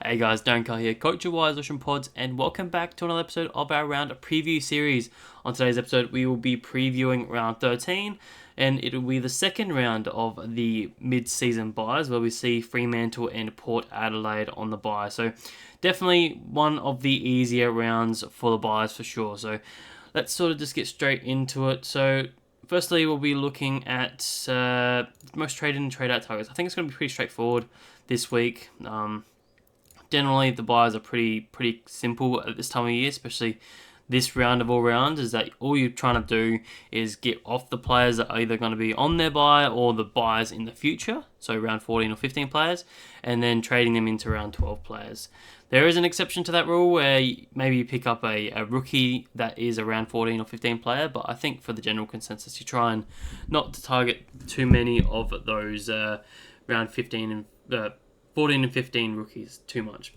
Hey guys, Darren Carr here, Coach of Wise Ocean Pods, and welcome back to another episode of our round preview series. On today's episode, we will be previewing round 13, and it will be the second round of the mid-season buys, where we see Fremantle and Port Adelaide on the buy. So definitely one of the easier rounds for the buys for sure. So let's sort of just get straight into it. So firstly, we'll be looking at most trade in and trade out targets. I think it's going to be pretty straightforward this week. Generally, the buys are pretty simple at this time of year, especially this round of all rounds, is that all you're trying to do is get off the players that are either going to be on their buy or the buys in the future, so around 14 or 15 players, and then trading them into around 12 players. There is an exception to that rule where maybe you pick up a rookie that is around 14 or 15 player, but I think for the general consensus, you try and not to target too many of those around 15 and 14 and 15 rookies too much.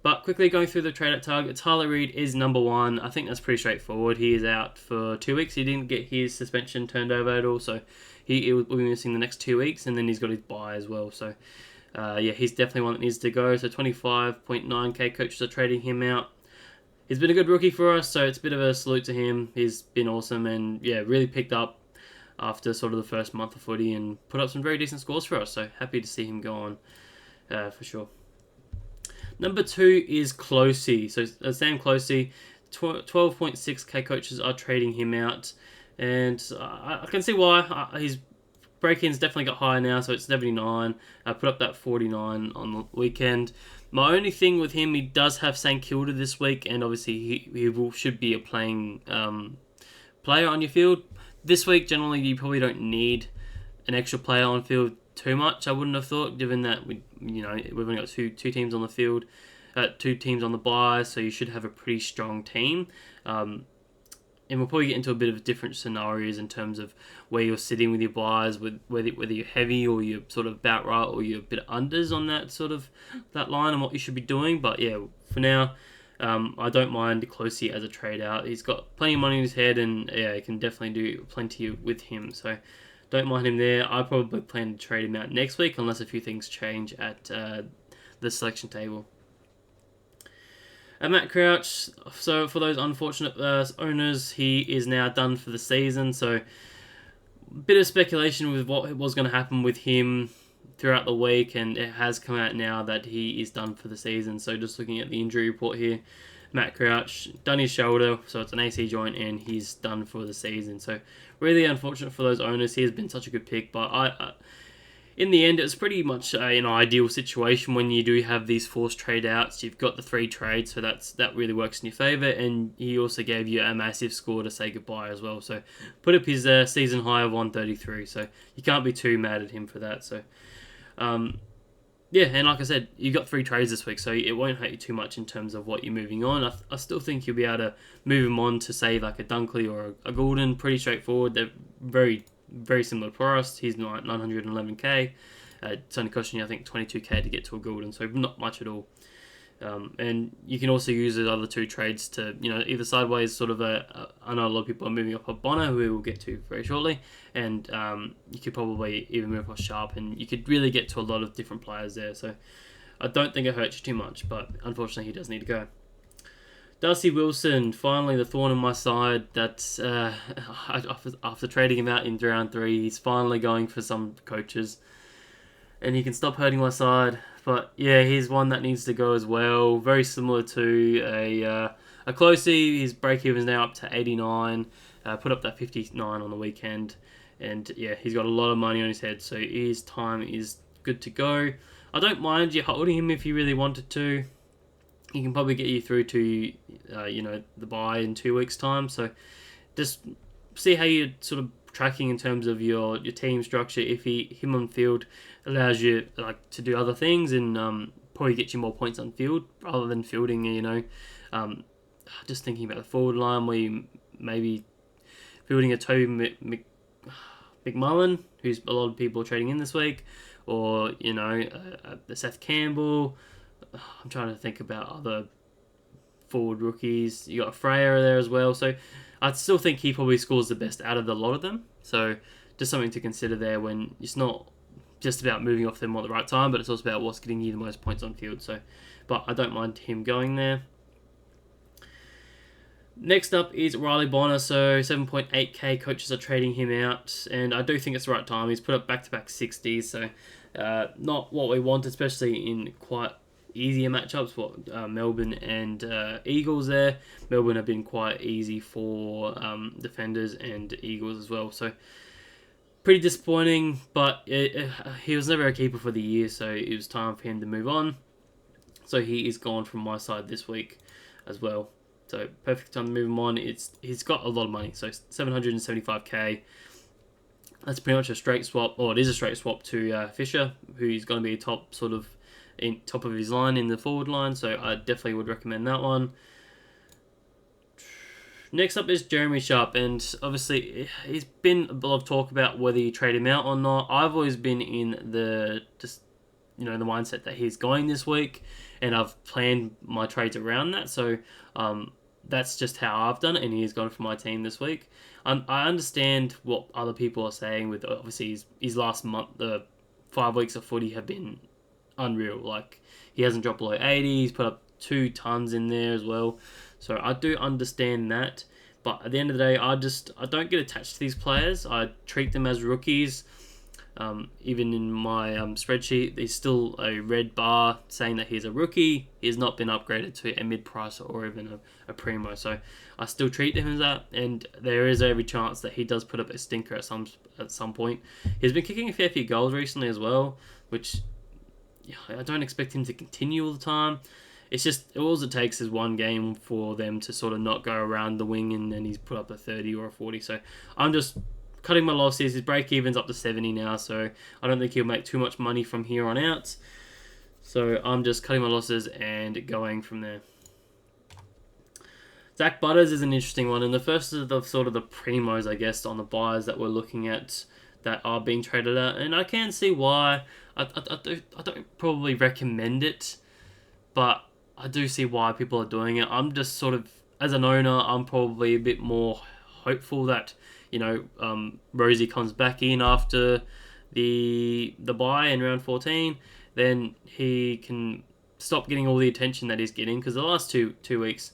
But quickly going through the trade at target, Tyler Reid is number one. I think that's pretty straightforward. He is out for 2 weeks. He didn't get his suspension turned over at all, so he will be missing the next 2 weeks, and then he's got his bye as well. So he's definitely one that needs to go. So 25.9k coaches are trading him out. He's been a good rookie for us, so it's a bit of a salute to him. He's been awesome and really picked up after sort of the first month of footy and put up some very decent scores for us. So happy to see him go on. For sure. Number 2 is Closey. So Sam Closey, 12.6k coaches are trading him out, and I can see why. His break-ins definitely got higher now, so it's 79. I put up that 49 on the weekend. My only thing with him, he does have St Kilda this week, and obviously he should be a playing player on your field. This week, generally, you probably don't need an extra player on field too much, I wouldn't have thought, given that we've only got two teams on the field, 2 teams on the bye, so you should have a pretty strong team. And we'll probably get into a bit of different scenarios in terms of where you're sitting with your buys, with whether you're heavy or you're sort of about right or you're a bit unders on that line and what you should be doing. But yeah, for now, I don't mind Closey as a trade out. He's got plenty of money in his head, and he can definitely do plenty with him. So don't mind him there. I probably plan to trade him out next week unless a few things change at the selection table. Matt Crouch, so for those unfortunate owners, he is now done for the season. So a bit of speculation with what was going to happen with him throughout the week, and it has come out now that he is done for the season. So just looking at the injury report here, Matt Crouch done his shoulder, so it's an AC joint, and he's done for the season. So really unfortunate for those owners. He has been such a good pick, but in the end, it's pretty much an ideal situation when you do have these forced trade outs. You've got the 3 trades, so that really works in your favour, and he also gave you a massive score to say goodbye as well. So put up his season high of 133, so you can't be too mad at him for that. So and like I said, you got 3 trades this week, so it won't hurt you too much in terms of what you're moving on. I still think you'll be able to move him on to, say, like a Dunkley or a Goulden. Pretty straightforward. They're very, very similar to us. He's 911k. It's only costing you, I think, 22k to get to a Goulden, so not much at all. And you can also use the other 2 trades to, either sideways, sort of I know a lot of people are moving up a Bonner, who we will get to very shortly, and you could probably even move off Sharp, and you could really get to a lot of different players there. So I don't think it hurts you too much, but unfortunately he does need to go. Darcy Wilson, finally the thorn in my side. That after trading him out in round 3, he's finally going for some coaches, and he can stop hurting my side. But yeah, he's one that needs to go as well. Very similar to a Closey. His break-even is now up to 89. Put up that 59 on the weekend. And yeah, he's got a lot of money on his head, so his time is good to go. I don't mind you holding him if you really wanted to. He can probably get you through to the bye in 2 weeks' time. So just see how you're sort of tracking in terms of your team structure. If him on field allows you to do other things and probably get you more points on field rather than fielding, just thinking about the forward line where you maybe fielding a Toby McMullen, who's a lot of people are trading in this week, or the Seth Campbell. I'm trying to think about other forward rookies. You got Freya there as well, so I still think he probably scores the best out of the lot of them. So just something to consider there when it's not just about moving off them at the right time, but it's also about what's getting you the most points on field. So, but I don't mind him going there. Next up is Riley Bonner, so 7.8k coaches are trading him out, and I do think it's the right time. He's put up back-to-back 60s, so not what we want, especially in quite easier matchups. Melbourne and Eagles there. Melbourne have been quite easy for defenders and Eagles as well, so pretty disappointing, but he was never a keeper for the year, so it was time for him to move on. So he is gone from my side this week as well. So perfect time to move him on. He's got a lot of money, so 775k. That's pretty much a straight swap, or it is a straight swap to Fisher, who's going to be top top of his line in the forward line. So I definitely would recommend that one. Next up is Jeremy Sharp, and obviously he's been a lot of talk about whether you trade him out or not. I've always been in the the mindset that he's going this week, and I've planned my trades around that. So that's just how I've done it, and he's gone for my team this week. I understand what other people are saying with obviously his last month, the 5 weeks of footy have been unreal. Like, he hasn't dropped below 80. He's put up 2 tons in there as well. So I do understand that. But at the end of the day, I don't get attached to these players. I treat them as rookies. Even in my spreadsheet, there's still a red bar saying that he's a rookie. He has not been upgraded to a mid-price or even a primo. So I still treat him as that, and there is every chance that he does put up a stinker at some point. He's been kicking a fair few goals recently as well, which I don't expect him to continue all the time. It's just, all it takes is one game for them to sort of not go around the wing, and then he's put up a 30 or a 40. So I'm just cutting my losses. His break-even's up to 70 now, so I don't think he'll make too much money from here on out. So I'm just cutting my losses and going from there. Zach Butters is an interesting one, and the first of the sort of the primos, I guess, on the buyers that we're looking at that are being traded out, and I can see why. I don't probably recommend it, but I do see why people are doing it. I'm just sort of, as an owner, I'm probably a bit more hopeful that Rosie comes back in after the bye in round 14, then he can stop getting all the attention that he's getting, because the last two weeks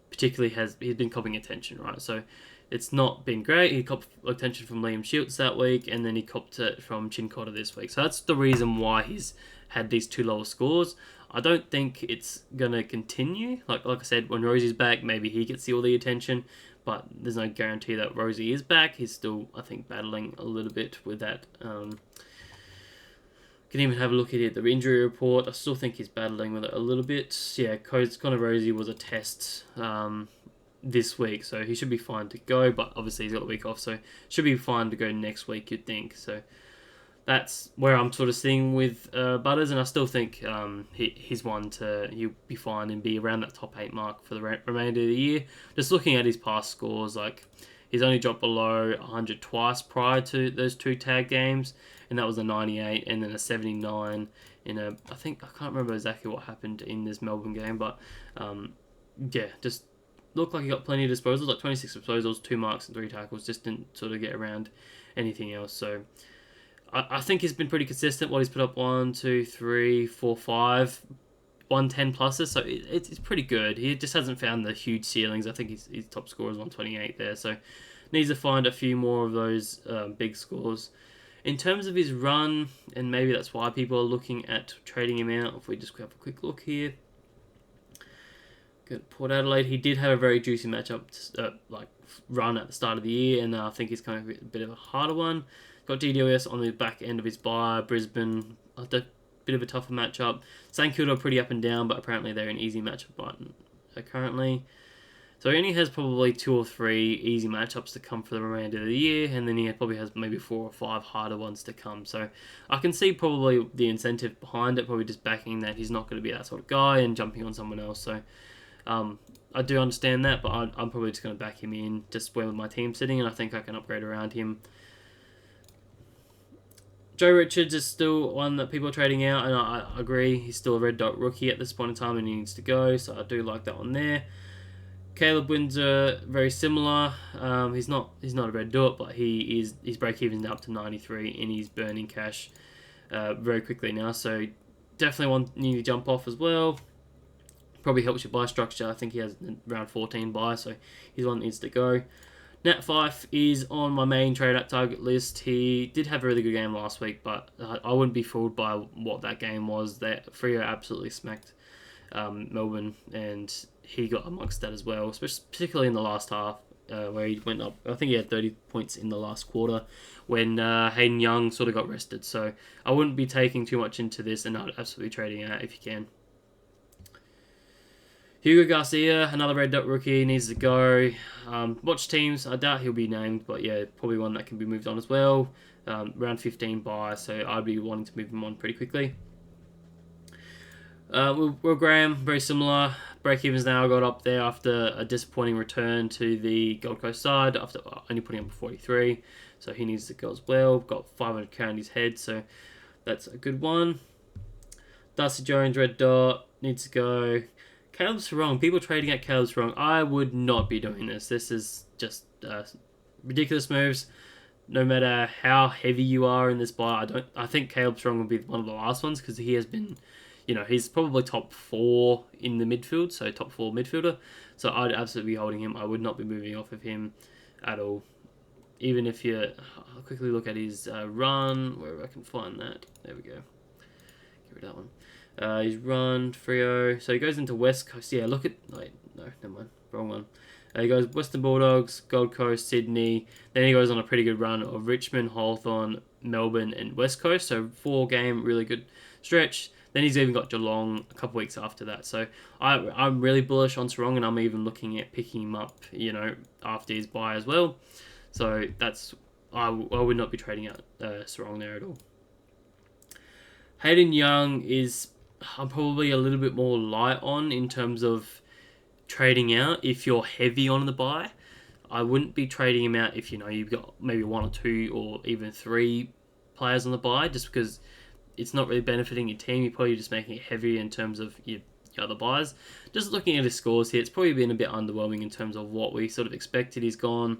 particularly he's been copping attention, right? So it's not been great. He copped attention from Liam Shields that week, and then he copped it from Chin Cotter this week. So that's the reason why he's had these 2 lower scores. I don't think it's going to continue. Like I said, when Rosie's back, maybe he gets all the attention, but there's no guarantee that Rosie is back. He's still, I think, battling a little bit with that. Can even have a look at the injury report. I still think he's battling with it a little bit. Yeah, Connor Rosie was a test this week, so he should be fine to go, but obviously he's got a week off, so should be fine to go next week, you'd think. So that's where I'm sort of seeing with Butters, and I still think he's one he'll be fine and be around that top 8 mark for the remainder of the year. Just looking at his past scores, like, he's only dropped below 100 twice prior to those 2 tag games, and that was a 98 and then a 79 in I can't remember exactly what happened in this Melbourne game, but just looked like he got plenty of disposals, like 26 disposals, 2 marks and 3 tackles, just didn't sort of get around anything else. So I think he's been pretty consistent. What he's put up 1, 2, 3, 4, 5, 110 pluses, so it's pretty good. He just hasn't found the huge ceilings. I think his top score is 128 there, so needs to find a few more of those big scores. In terms of his run, and maybe that's why people are looking at trading him out, if we just have a quick look here. Good. Port Adelaide, he did have a very juicy matchup, run at the start of the year, and I think he's coming a bit of a harder one. Got DWS on the back end of his bye. Brisbane, a bit of a tougher matchup. St Kilda are pretty up and down, but apparently they're an easy matchup currently. So he only has probably 2 or 3 easy matchups to come for the remainder of the year, and then he probably has maybe 4 or 5 harder ones to come. So I can see probably the incentive behind it, probably just backing that he's not going to be that sort of guy and jumping on someone else. So I do understand that, but I'm probably just going to back him in just where my team's sitting, and I think I can upgrade around him. Joe Richards is still one that people are trading out, and I agree. He's still a red dot rookie at this point in time, and he needs to go, so I do like that one there. Caleb Windsor, very similar. He's not a red dot, but his break even is up to 93, and he's burning cash. very quickly now. So definitely one you need to jump off as well. Probably helps your buy structure. I think he has around 14 buy, so he's one that needs to go. Nat Fife is on my main trade at target list. He did have a really good game last week, but I wouldn't be fooled by what that game was. That Freo absolutely smacked Melbourne, and he got amongst that as well, particularly in the last half, where he went up. I think he had 30 points in the last quarter when Hayden Young sort of got rested. So I wouldn't be taking too much into this, and I'd absolutely trading out if you can. Hugo Garcia, another red dot rookie, needs to go. Watch teams. I doubt he'll be named, but yeah, probably one that can be moved on as well. Round 15 buy, so I'd be wanting to move him on pretty quickly. Will Graham, very similar. Break-evens now got up there after a disappointing return to the Gold Coast side, after only putting up a 43. So he needs to go as well. Got 500k on his head, so that's a good one. Darcy Jones, red dot, needs to go. Caleb Serong, people trading at Caleb Serong. I would not be doing this. This is just ridiculous moves. No matter how heavy you are in this buy, I think Caleb Serong will be one of the last ones because he has been, he's probably top 4 in the midfield, so top 4 midfielder. So I'd absolutely be holding him. I would not be moving off of him at all. Even if I'll quickly look at his run, wherever I can find that. There we go. Get rid of that one. He's run, Freo. So he goes into West Coast. Yeah, look at... Wait, no, never mind. Wrong one. He goes Western Bulldogs, Gold Coast, Sydney. Then he goes on a pretty good run of Richmond, Hawthorn, Melbourne, and West Coast. So 4-game, really good stretch. Then he's even got Geelong a couple weeks after that. So I'm really bullish on Sarong, and I'm even looking at picking him up, after his buy as well. So I would not be trading out Sarong there at all. Hayden Young I'm probably a little bit more light on in terms of trading out if you're heavy on the buy. I wouldn't be trading him out if you've got maybe 1 or 2 or even 3 players on the buy, just because it's not really benefiting your team. You're probably just making it heavy in terms of your other buys. Just looking at his scores here, it's probably been a bit underwhelming in terms of what we sort of expected. He's gone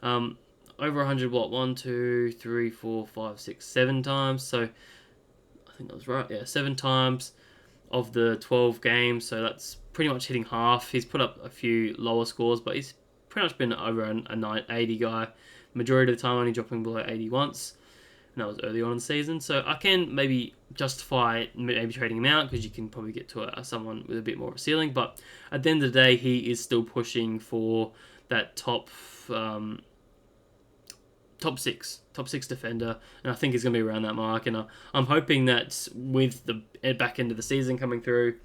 over 100, 1, 2, 3, 4, 5, 6, 7 times. So I think that was right. Yeah, 7 times of the 12 games. So that's pretty much hitting half. He's put up a few lower scores, but he's pretty much been over a 80 guy. Majority of the time only dropping below 80 once. And that was early on in the season. So I can maybe justify maybe trading him out because you can probably get to someone with a bit more of a ceiling. But at the end of the day, he is still pushing for that top 6 defender, and I think he's going to be around that mark. And I'm hoping that with the back end of the season coming through,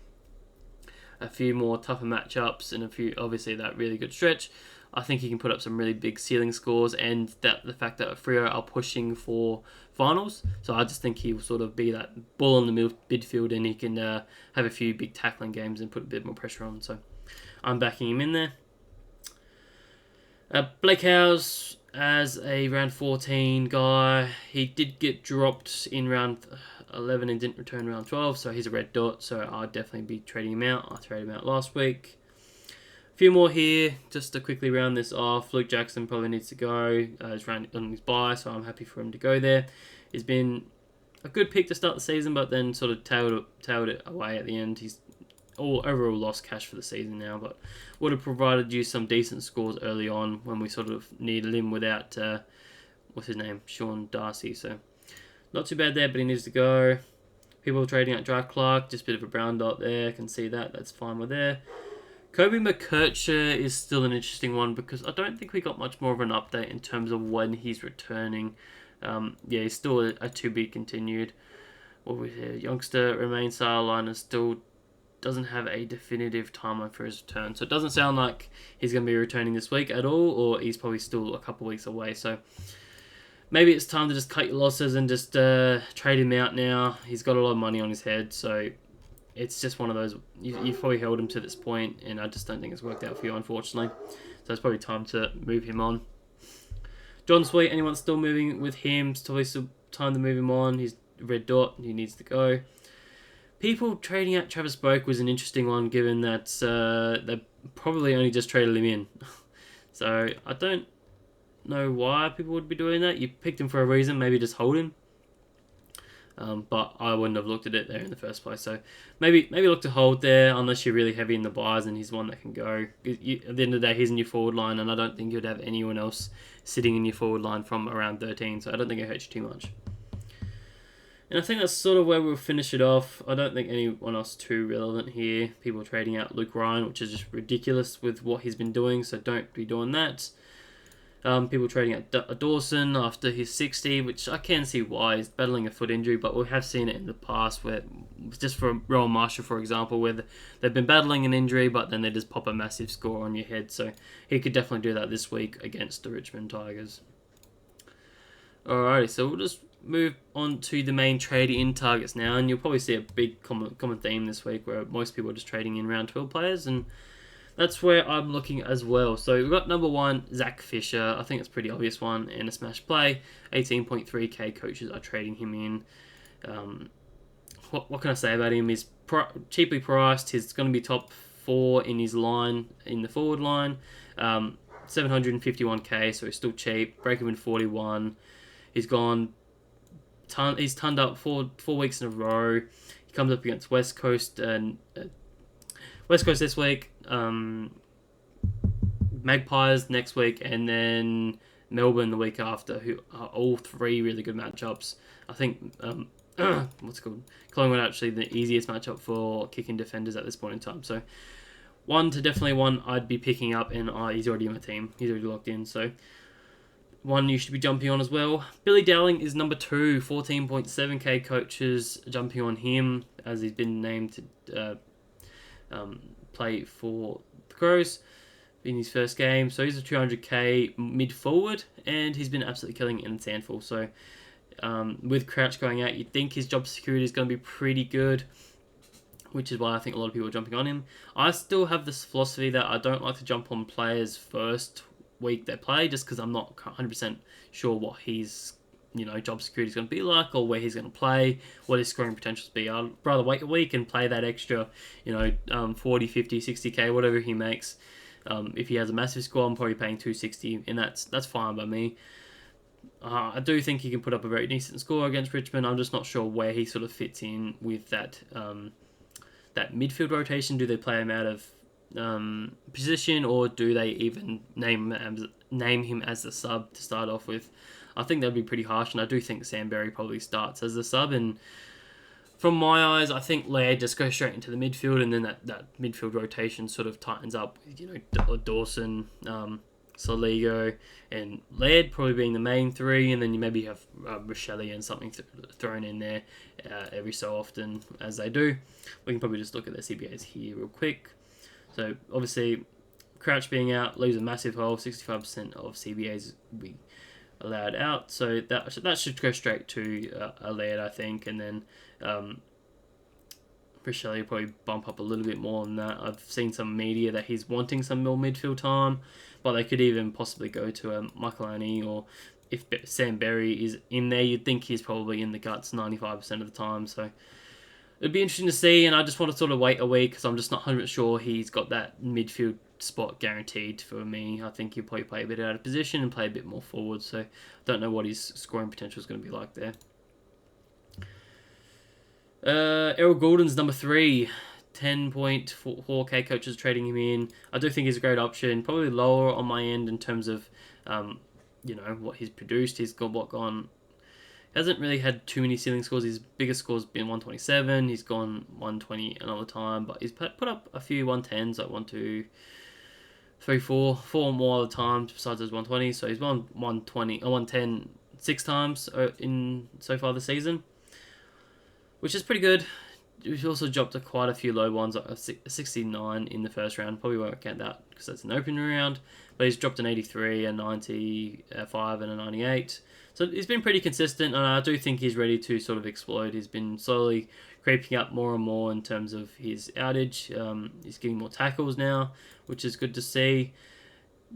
a few more tougher matchups and obviously that really good stretch, I think he can put up some really big ceiling scores, and that the fact that Freo are pushing for finals. So I just think he will sort of be that bull in the midfield, and he can have a few big tackling games and put a bit more pressure on. So I'm backing him in there. Blake Howes as a round 14 guy. He did get dropped in round 11 and didn't return round 12, so he's a red dot, so I'd definitely be trading him out. I traded him out last week. A few more here, just to quickly round this off. Luke Jackson probably needs to go. He's on his bye, so I'm happy for him to go there. He's been a good pick to start the season, but then sort of tailed it away at the end. He's overall lost cash for the season now, but would have provided you some decent scores early on when we sort of needed him without, what's his name, Sean Darcy. So not too bad there, but he needs to go. People trading out Dry Clark, just a bit of a brown dot there. Can see that. That's fine with there. Kobe McKercher is still an interesting one because I don't think we got much more of an update in terms of when he's returning. He's still a to be continued. What we say, youngster remains sidelined and still doesn't have a definitive timeline for his return. So it doesn't sound like he's going to be returning this week at all, or he's probably still a couple weeks away. So maybe it's time to just cut your losses and just trade him out now. He's got a lot of money on his head, so it's just one of those, you've probably held him to this point, and I just don't think it's worked out for you, unfortunately. So it's probably time to move him on. John Sweet, anyone still moving with him? It's probably still time to move him on. He's red dot, he needs to go. People trading out Travis Boak was an interesting one, given that they probably only just traded him in. So I don't know why people would be doing that. You picked him for a reason, maybe just hold him. But I wouldn't have looked at it there in the first place. So maybe look to hold there unless you're really heavy in the buys and he's one that can go. At the end of the day, he's in your forward line, and I don't think you'd have anyone else sitting in your forward line from around 13. So I don't think it hurts you too much. And I think that's sort of where we'll finish it off. I don't think anyone else too relevant here. People are trading out Luke Ryan, which is just ridiculous with what he's been doing, so don't be doing that. People trading out Dawson after his 60, which I can see why. He's battling a foot injury, but we have seen it in the past where, just for Rowan Marshall, for example, where they've been battling an injury, but then they just pop a massive score on your head. So he could definitely do that this week against the Richmond Tigers. Alrighty, so we'll just move on to the main trade-in targets now, and you'll probably see a big common theme this week where most people are just trading in round 12 players, and that's where I'm looking as well. So we've got number 1, Zach Fisher. I think it's a pretty obvious one, and a smash play. 18.3k coaches are trading him in. What can I say about him? He's cheaply priced. He's going to be top 4 in his line, in the forward line. 751k, so he's still cheap. Break even 41. He's turned up 4 weeks in a row. He comes up against West Coast and West Coast this week, Magpies next week, and then Melbourne the week after, who are all 3 really good matchups. I think what's it called? Collingwood actually the easiest matchup for kicking defenders at this point in time. So definitely one I'd be picking up, and he's already in my team. He's already locked in, so one you should be jumping on as well. Billy Dowling is number 2, 14.7k coaches jumping on him as he's been named to play for the Crows in his first game. So he's a 200k mid forward, and he's been absolutely killing it in Sandful. So with Crouch going out, you'd think his job security is going to be pretty good, which is why I think a lot of people are jumping on him. I still have this philosophy that I don't like to jump on players first week they play, just because I'm not 100% sure what his job security is going to be like, or where he's going to play, what his scoring potential be. I'd rather wait a week and play that extra 40, 50, 60k, whatever he makes. If he has a massive score, I'm probably paying 260, and that's fine by me. I do think he can put up a very decent score against Richmond. I'm just not sure where he sort of fits in with that that midfield rotation. Do they play him out of position, or do they even name him as the sub to start off with? I think that'd be pretty harsh, and I do think Sam Berry probably starts as the sub. And from my eyes, I think Laird just goes straight into the midfield, and then that midfield rotation sort of tightens up. Dawson, Soligo, and Laird probably being the main 3, and then you maybe have Rochelle and something thrown in there every so often as they do. We can probably just look at their CBAs here real quick. So obviously, Crouch being out leaves a massive hole. 65% of CBAs will be allowed out, so that should go straight to a Laird, I think, and then Rochelle will probably bump up a little bit more than that. I've seen some media that he's wanting some more midfield time, but they could even possibly go to Michael Annie, or if Sam Berry is in there, you'd think he's probably in the guts 95% of the time. So it'd be interesting to see, and I just want to sort of wait a week because I'm just not 100% sure he's got that midfield spot guaranteed for me. I think he'll probably play a bit out of position and play a bit more forward, so I don't know what his scoring potential is going to be like there. Errol Goulding's number 3, 10.4k coaches trading him in. I do think he's a great option, probably lower on my end in terms of what he's produced. He's gone hasn't really had too many ceiling scores. His biggest score's been 127. He's gone 120 another time, but he's put up a few 110s, like 1, 2, 3, 4 more other times besides those 120s. So he's won 120 or 110 6 times in so far this season, which is pretty good. He's also dropped quite a few low ones, like a 69 in the first round. Probably won't count that because that's an open round, but he's dropped an 83, a 95, and a 98. So he's been pretty consistent, and I do think he's ready to sort of explode. He's been slowly creeping up more and more in terms of his outage. He's getting more tackles now, which is good to see.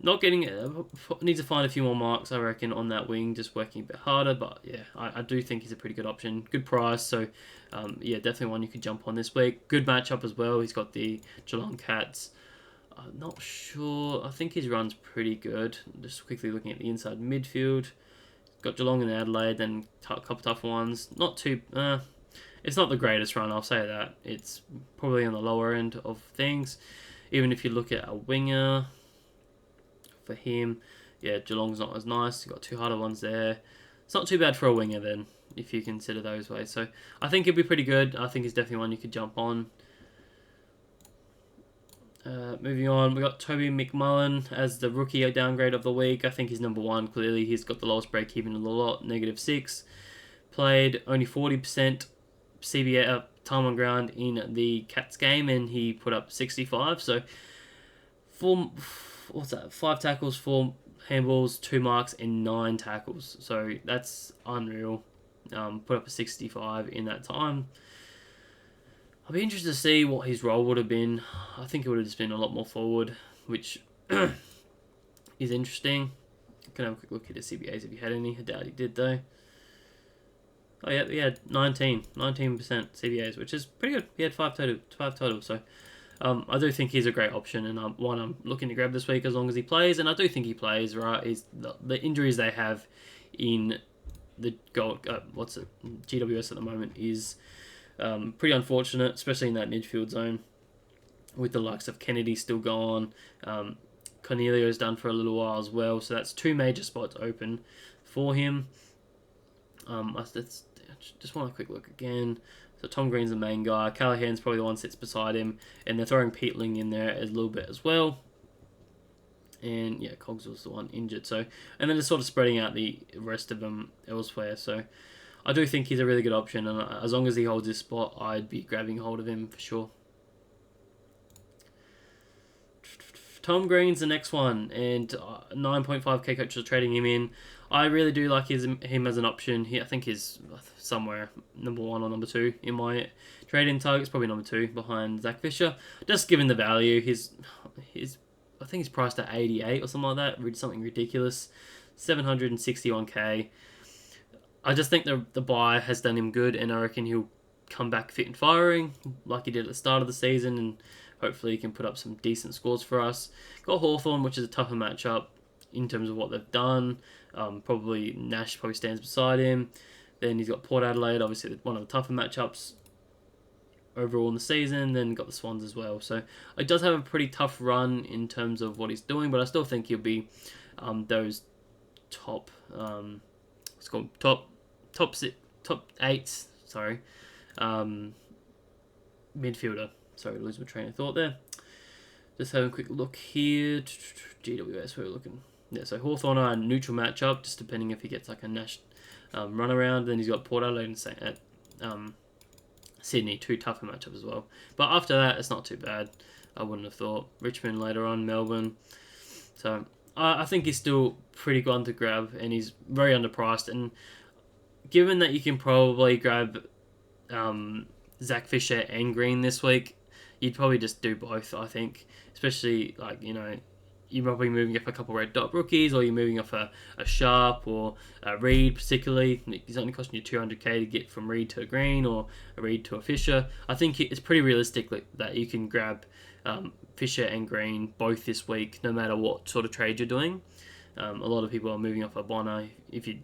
Needs to find a few more marks, I reckon, on that wing, just working a bit harder. But yeah, I do think he's a pretty good option. Good price, so definitely one you could jump on this week. Good matchup as well. He's got the Geelong Cats. I'm not sure. I think his run's pretty good. Just quickly looking at the inside midfield. got Geelong and Adelaide, then a couple tough ones. Not too. It's not the greatest run, I'll say that. It's probably on the lower end of things. Even if you look at a winger for him, yeah, Geelong's not as nice. You've got 2 harder ones there. It's not too bad for a winger then, if you consider those ways. So I think it'd be pretty good. I think he's definitely one you could jump on. Moving on, we got Toby McMullen as the rookie downgrade of the week. I think he's number 1. Clearly, he's got the lowest break even in the lot, -6. Played only 40% CBA time on ground in the Cats game, and he put up 65. So, 5 tackles, 4 handballs, 2 marks, and 9 tackles. So that's unreal. Put up a 65 in that time. I'll be interested to see what his role would have been. I think it would have just been a lot more forward, which is interesting. I can have a quick look at his CBAs if he had any. I doubt he did though. Oh yeah, he had 19% CBAs, which is pretty good. He had 5 total. So I do think he's a great option, and one I'm looking to grab this week as long as he plays. And I do think he plays. Right, he's the injuries they have in the GWS at the moment is pretty unfortunate, especially in that midfield zone, with the likes of Kennedy still gone. Cornelio's done for a little while as well, so that's 2 major spots open for him. I just want a quick look again. So Tom Green's the main guy. Callahan's probably the one that sits beside him, and they're throwing Peatling in there a little bit as well. And yeah, Cogs was the one injured. So, and then just sort of spreading out the rest of them elsewhere. So I do think he's a really good option, and as long as he holds his spot, I'd be grabbing hold of him for sure. Tom Green's the next one, and 9.5k coaches are trading him in. I really do like him as an option. I think he's somewhere number 1 or number 2 in my trade-in targets, probably number 2 behind Zach Fisher. Just given the value, I think he's priced at 88 or something like that, something ridiculous. 761k. I just think the buy has done him good, and I reckon he'll come back fit and firing like he did at the start of the season, and hopefully he can put up some decent scores for us. Got Hawthorn, which is a tougher matchup in terms of what they've done. Probably Nash probably stands beside him. Then he's got Port Adelaide, obviously one of the tougher matchups overall in the season. Then got the Swans as well. So it does have a pretty tough run in terms of what he's doing, but I still think he'll be those top top 8. Sorry, midfielder. Sorry, lose my train of thought there. Just having a quick look here. GWS, where we're looking. Yeah, so Hawthorn are a neutral matchup, just depending if he gets like a Nash run around. Then he's got Port Adelaide and Sydney, 2 tougher matchups as well. But after that, it's not too bad. I wouldn't have thought. Richmond later on, Melbourne. So I think he's still pretty good to grab, and he's very underpriced. And given that you can probably grab Zach Fisher and Green this week, you'd probably just do both, I think. Especially, like, you're probably moving off a couple red dot rookies, or you're moving off a Sharp or a Reed particularly. It's only costing you 200k to get from Reed to a Green, or a Reed to a Fisher. I think it's pretty realistic that you can grab Fisher and Green both this week, no matter what sort of trade you're doing. A lot of people are moving off a Bonner. If you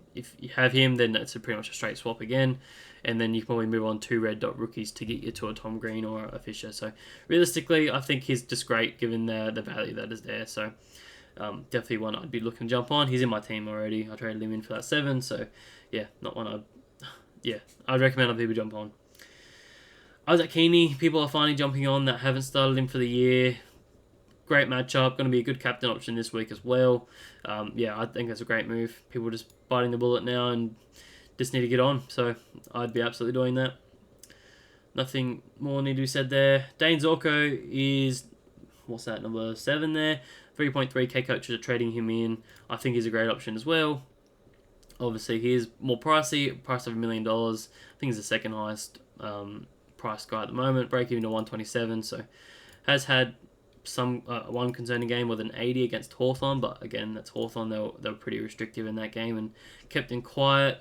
have him, then that's pretty much a straight swap again. And then you can probably move on 2 red dot rookies to get you to a Tom Green or a Fisher. So realistically, I think he's just great given the value that is there. So definitely one I'd be looking to jump on. He's in my team already. I traded him in for that 7. So yeah, not one I'd recommend other people jump on. Isaac Heaney, people are finally jumping on that haven't started him for the year. Great matchup. Going to be a good captain option this week as well. I think that's a great move. People are just biting the bullet now and just need to get on. So I'd be absolutely doing that. Nothing more need to be said there. Dane Zorko is, what's that, number 7 there. 3.3k coaches are trading him in. I think he's a great option as well. Obviously, he is more pricey, price of $1 million. I think he's the second highest price guy at the moment. Break even to 127. So has had some one concerning game with an 80 against Hawthorn, but again, that's Hawthorn. They were pretty restrictive in that game and kept him quiet.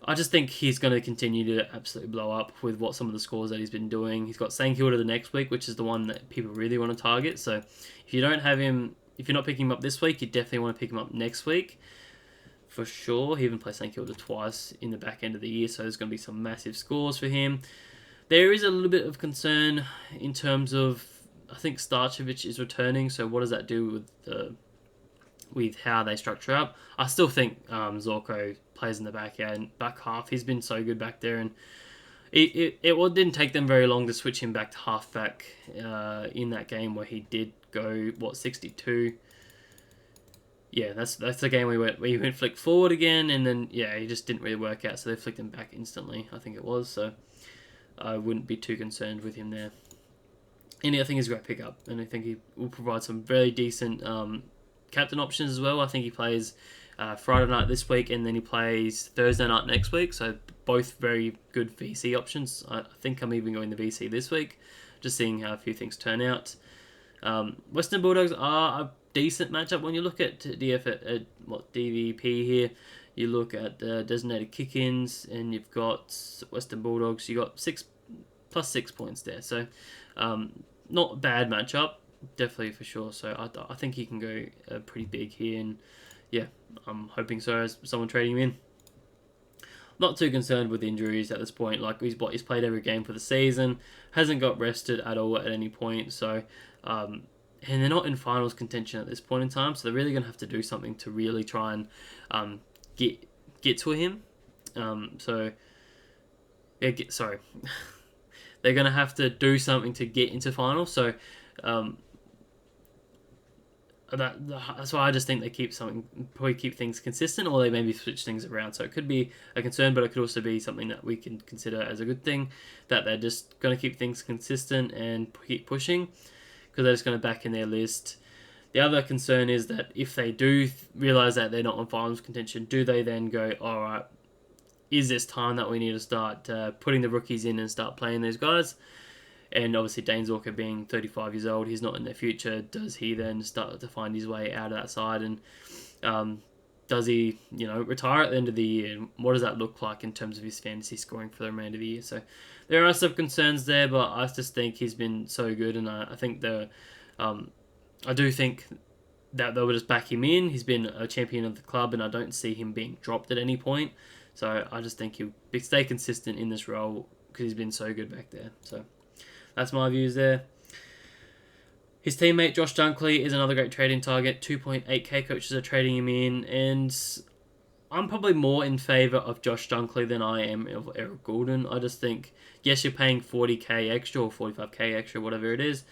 I just think he's going to continue to absolutely blow up with some of the scores that he's been doing. He's got St Kilda the next week, which is the one that people really want to target. So if you don't have him, if you're not picking him up this week, you definitely want to pick him up next week. for sure. He even played St Kilda twice in the back end of the year, so there's going to be some massive scores for him. There is a little bit of concern in terms of, I think Starcevic is returning, so what does that do with how they structure up? I still think Zorko plays in the back half. He's been so good back there, and it didn't take them very long to switch him back to halfback in that game where he did go 62. Yeah, that's the game where he went flick forward again, and then he just didn't really work out, so they flicked him back instantly. I think it was, so I wouldn't be too concerned with him there. And I think he's a great pickup, and I think he will provide some very decent captain options as well. I think he plays Friday night this week, and then he plays Thursday night next week, so both very good VC options. I think I'm even going to VC this week, just seeing how a few things turn out. Western Bulldogs are a decent matchup when you look at DVP here. You look at designated kick-ins, and you've got Western Bulldogs. You got +6 points there, so not a bad matchup, definitely for sure. So I think he can go pretty big here, and I'm hoping so as someone trading him in. Not too concerned with injuries at this point. Like he's played every game for the season, hasn't got rested at all at any point. So, and they're not in finals contention at this point in time. So they're really gonna have to do something to really try and get to him. They're gonna have to do something to get into finals. So, that's why I just think they probably keep things consistent, or they maybe switch things around. So it could be a concern, but it could also be something that we can consider as a good thing, that they're just going to keep things consistent and keep pushing, because they're just going to back in their list. The other concern is that if they do realise that they're not on finals contention, do they then go, all right, is this time that we need to start putting the rookies in and start playing these guys? And obviously Dane Zorko being 35 years old, he's not in their future. Does he then start to find his way out of that side? And does he, retire at the end of the year? And what does that look like in terms of his fantasy scoring for the remainder of the year? So there are some concerns there, but I just think he's been so good, and I think I do think that they will just back him in. He's been a champion of the club, and I don't see him being dropped at any point. So I just think he'll stay consistent in this role because he's been so good back there. So that's my views there. His teammate Josh Dunkley is another great trading target. 2.8k coaches are trading him in, and I'm probably more in favour of Josh Dunkley than I am of Eric Goulden. I just think, yes, you're paying 40k extra or 45k extra, whatever it is,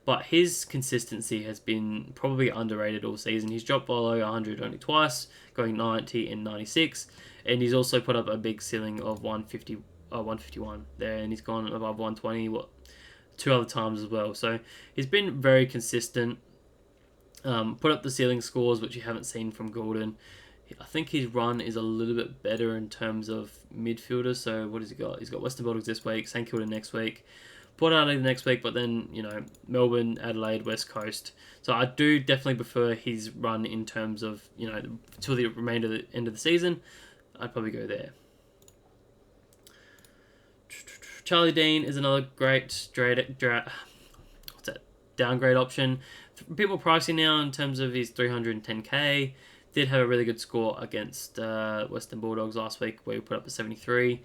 but his consistency has been probably underrated all season. He's dropped below 100 only twice, going 90 and 96, and he's also put up a big ceiling of 151 there, and he's gone above 120, 2 other times as well. So he's been very consistent. Put up the ceiling scores, which you haven't seen from Goulden. I think his run is a little bit better in terms of midfielders. So what has he got? He's got Western Bulldogs this week, St Kilda next week, Port Adelaide next week, but then, Melbourne, Adelaide, West Coast. So I do definitely prefer his run in terms of, till the remainder of the end of the season. I'd probably go there. Charlie Dean is another great downgrade option. A bit more pricey now in terms of his 310k. Did have a really good score against Western Bulldogs last week, where he put up a 73.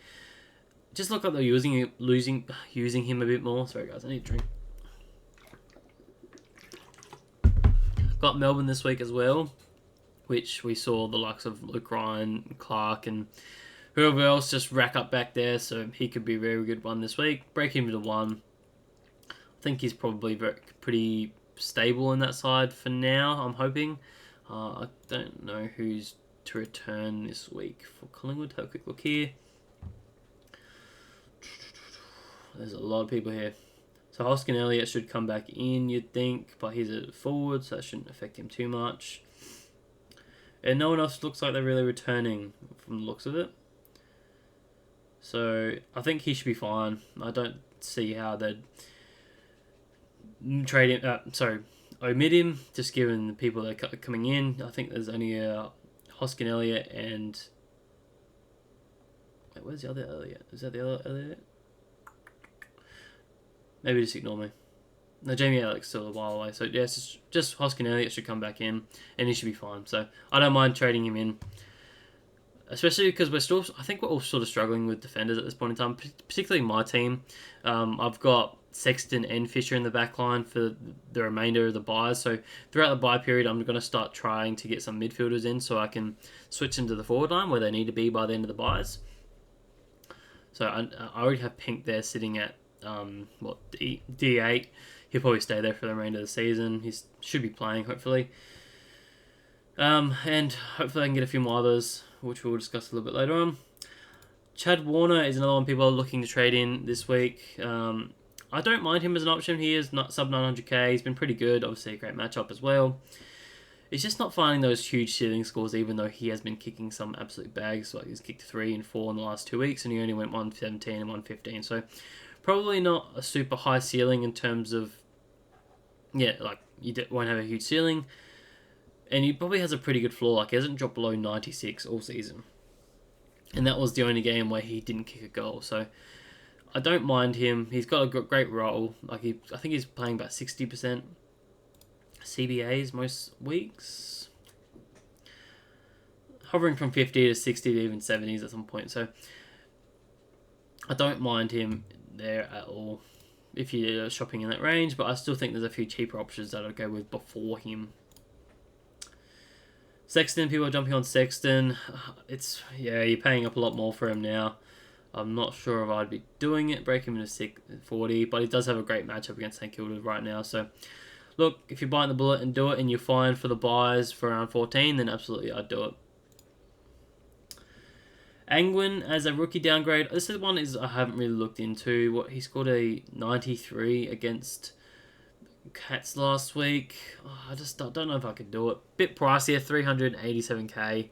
Just look like they're using him a bit more. Sorry guys, I need a drink. Got Melbourne this week as well, which we saw the likes of Luke Ryan, Clark, and whoever else just rack up back there, so he could be a very good one this week. Break him to 1. I think he's probably pretty stable in that side for now, I'm hoping. I don't know who's to return this week for Collingwood. Have a quick look here. There's a lot of people here. So Hoskin Elliott should come back in, you'd think, but he's a forward, so that shouldn't affect him too much. And no one else looks like they're really returning from the looks of it. So I think he should be fine. I don't see how they'd omit him, just given the people that are coming in. I think there's only Hoskin Elliott and... Wait, where's the other Elliott? Is that the other Elliott? Maybe just ignore me. No, Jamie Elliot's still a while away. So yes, just Hoskin Elliott should come back in, and he should be fine. So I don't mind trading him in. especially because I think we're all sort of struggling with defenders at this point in time, particularly my team. I've got Sexton and Fisher in the back line for the remainder of the buys. So throughout the buy period, I'm going to start trying to get some midfielders in so I can switch them to the forward line where they need to be by the end of the buys. So I already have Pink there sitting at D8. He'll probably stay there for the remainder of the season. He should be playing, hopefully. And hopefully I can get a few more others, which we'll discuss a little bit later on. Chad Warner is another one people are looking to trade in this week. I don't mind him as an option. He is not sub 900k. He's been pretty good. Obviously, a great matchup as well. He's just not finding those huge ceiling scores, even though he has been kicking some absolute bags. Like he's kicked 3 and 4 in the last 2 weeks, and he only went 117 and 115. So probably not a super high ceiling in terms of, like you won't have a huge ceiling. And he probably has a pretty good floor. Like he hasn't dropped below 96 all season. And that was the only game where he didn't kick a goal. So I don't mind him. He's got a great role. I think he's playing about 60% CBAs most weeks. Hovering from 50 to 60 to even 70s at some point. So I don't mind him there at all if you're shopping in that range. But I still think there's a few cheaper options that I'd go with before him. Sexton, people are jumping on Sexton. You're paying up a lot more for him now. I'm not sure if I'd be doing it, break him into 40, but he does have a great matchup against St Kilda right now. So, look, if you're buying the bullet and do it and you're fine for the buys for around 14, then absolutely I'd do it. Angwin as a rookie downgrade. This is one I haven't really looked into. He scored a 93 against Cats last week. I just don't know if I could do it. Bit pricier, 387k.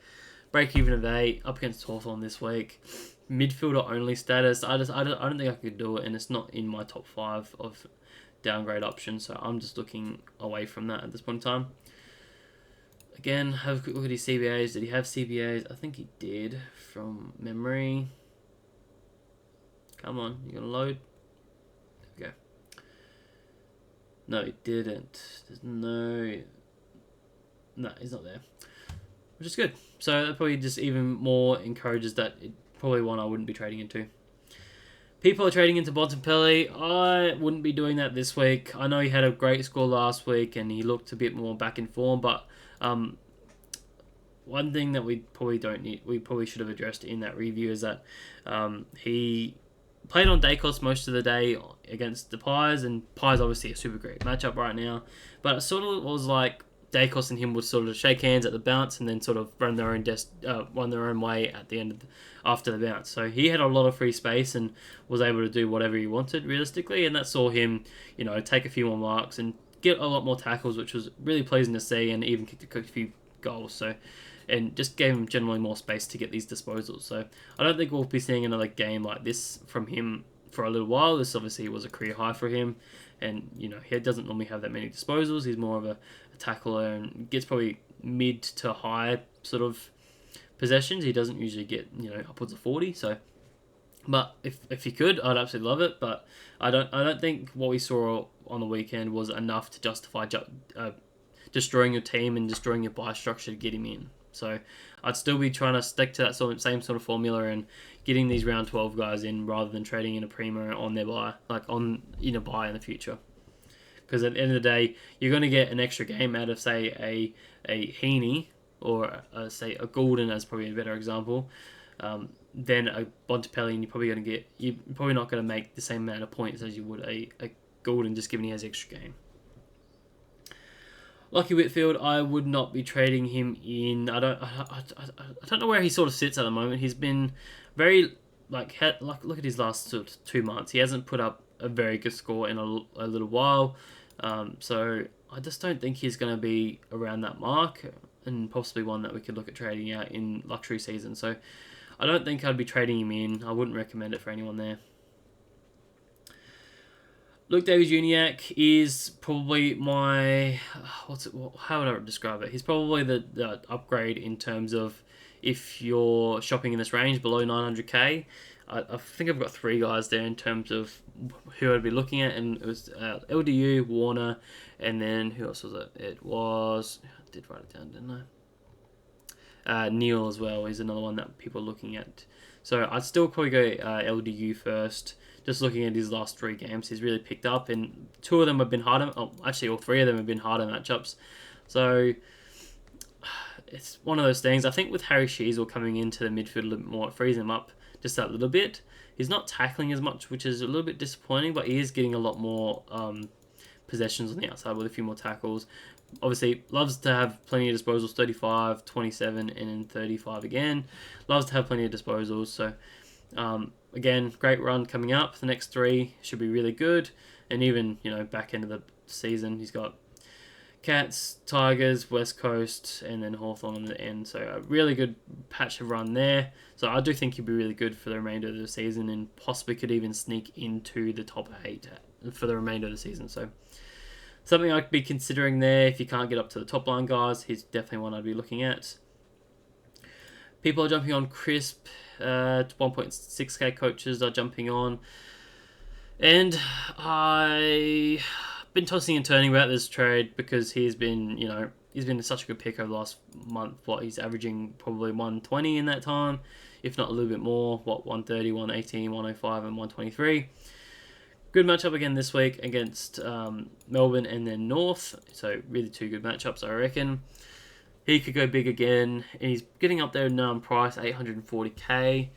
Break even of 8. Up against Hawthorn this week. Midfielder only status. I don't think I could do it, and it's not in my top 5 of downgrade options. So I'm just looking away from that at this point in time. Again, have a quick look at his CBAs. Did he have CBAs? I think he did from memory. Come on, you gonna load? There we go. No, he didn't. There's no, he's not there, which is good. So that probably just even more encourages that probably one I wouldn't be trading into. People are trading into Bontempelli. I wouldn't be doing that this week. I know he had a great score last week and he looked a bit more back in form, but one thing that we probably should have addressed in that review is that he played on Dacos most of the day against the Pies, and Pies obviously a super great matchup right now, but it sort of was like Dacos and him would sort of shake hands at the bounce and then sort of run their own way at the end after the bounce. So he had a lot of free space and was able to do whatever he wanted realistically, and that saw him, take a few more marks and get a lot more tackles, which was really pleasing to see, and even kicked a few goals. So, and just gave him generally more space to get these disposals. So I don't think we'll be seeing another game like this from him for a little while. This obviously was a career high for him, and he doesn't normally have that many disposals. He's more of a tackler and gets probably mid to high sort of possessions. He doesn't usually get upwards of 40. So, but if he could, I'd absolutely love it. But I don't think what we saw on the weekend was enough to justify destroying your team and destroying your buy structure to get him in. So I'd still be trying to stick to that same sort of formula and getting these round 12 guys in rather than trading in a primo on their buy, in a buy in the future. Because at the end of the day, you're going to get an extra game out of, say, a Heaney or, say, a Goulden as probably a better example, than a Bontempelli, and you're probably not going to make the same amount of points as you would a Goulden, just given he has extra game. Lucky Whitfield, I would not be trading him in. I don't know where he sort of sits at the moment. He's been very look at his last sort of 2 months. He hasn't put up a very good score in a little while. So I just don't think he's going to be around that mark, and possibly one that we could look at trading out in luxury season. So I don't think I'd be trading him in. I wouldn't recommend it for anyone there. Luke Davies-Uniacke is probably my... how would I describe it? He's probably the upgrade in terms of if you're shopping in this range below 900k. I think I've got 3 guys there in terms of who I'd be looking at, and it was LDU, Warner, and then who else was it? It was... I did write it down, didn't I? Neil as well is another one that people are looking at. So I'd still probably go LDU first. Just looking at his last 3 games, he's really picked up, and 2 of them have been harder. Oh, actually, all 3 of them have been harder matchups. So it's one of those things. I think with Harry Sheezel coming into the midfield a little bit more, it frees him up just that little bit. He's not tackling as much, which is a little bit disappointing, but he is getting a lot more possessions on the outside with a few more tackles. Obviously, loves to have plenty of disposals, 35, 27, and then 35 again. Loves to have plenty of disposals. So, again, great run coming up. The next 3 should be really good. And even, back end of the season, he's got Cats, Tigers, West Coast, and then Hawthorn on the end. So a really good patch of run there. So I do think he'll be really good for the remainder of the season and possibly could even sneak into the top 8 for the remainder of the season. So something I'd be considering there. If you can't get up to the top line guys, he's definitely one I'd be looking at. People are jumping on Crisp. 1.6k coaches are jumping on. And I been tossing and turning about this trade because he's been such a good pick over the last month. He's averaging probably 120 in that time, if not a little bit more. 130, 118, 105, and 123. Good matchup again this week against Melbourne and then North. So really 2 good matchups, I reckon. He could go big again, and he's getting up there in price, 840k.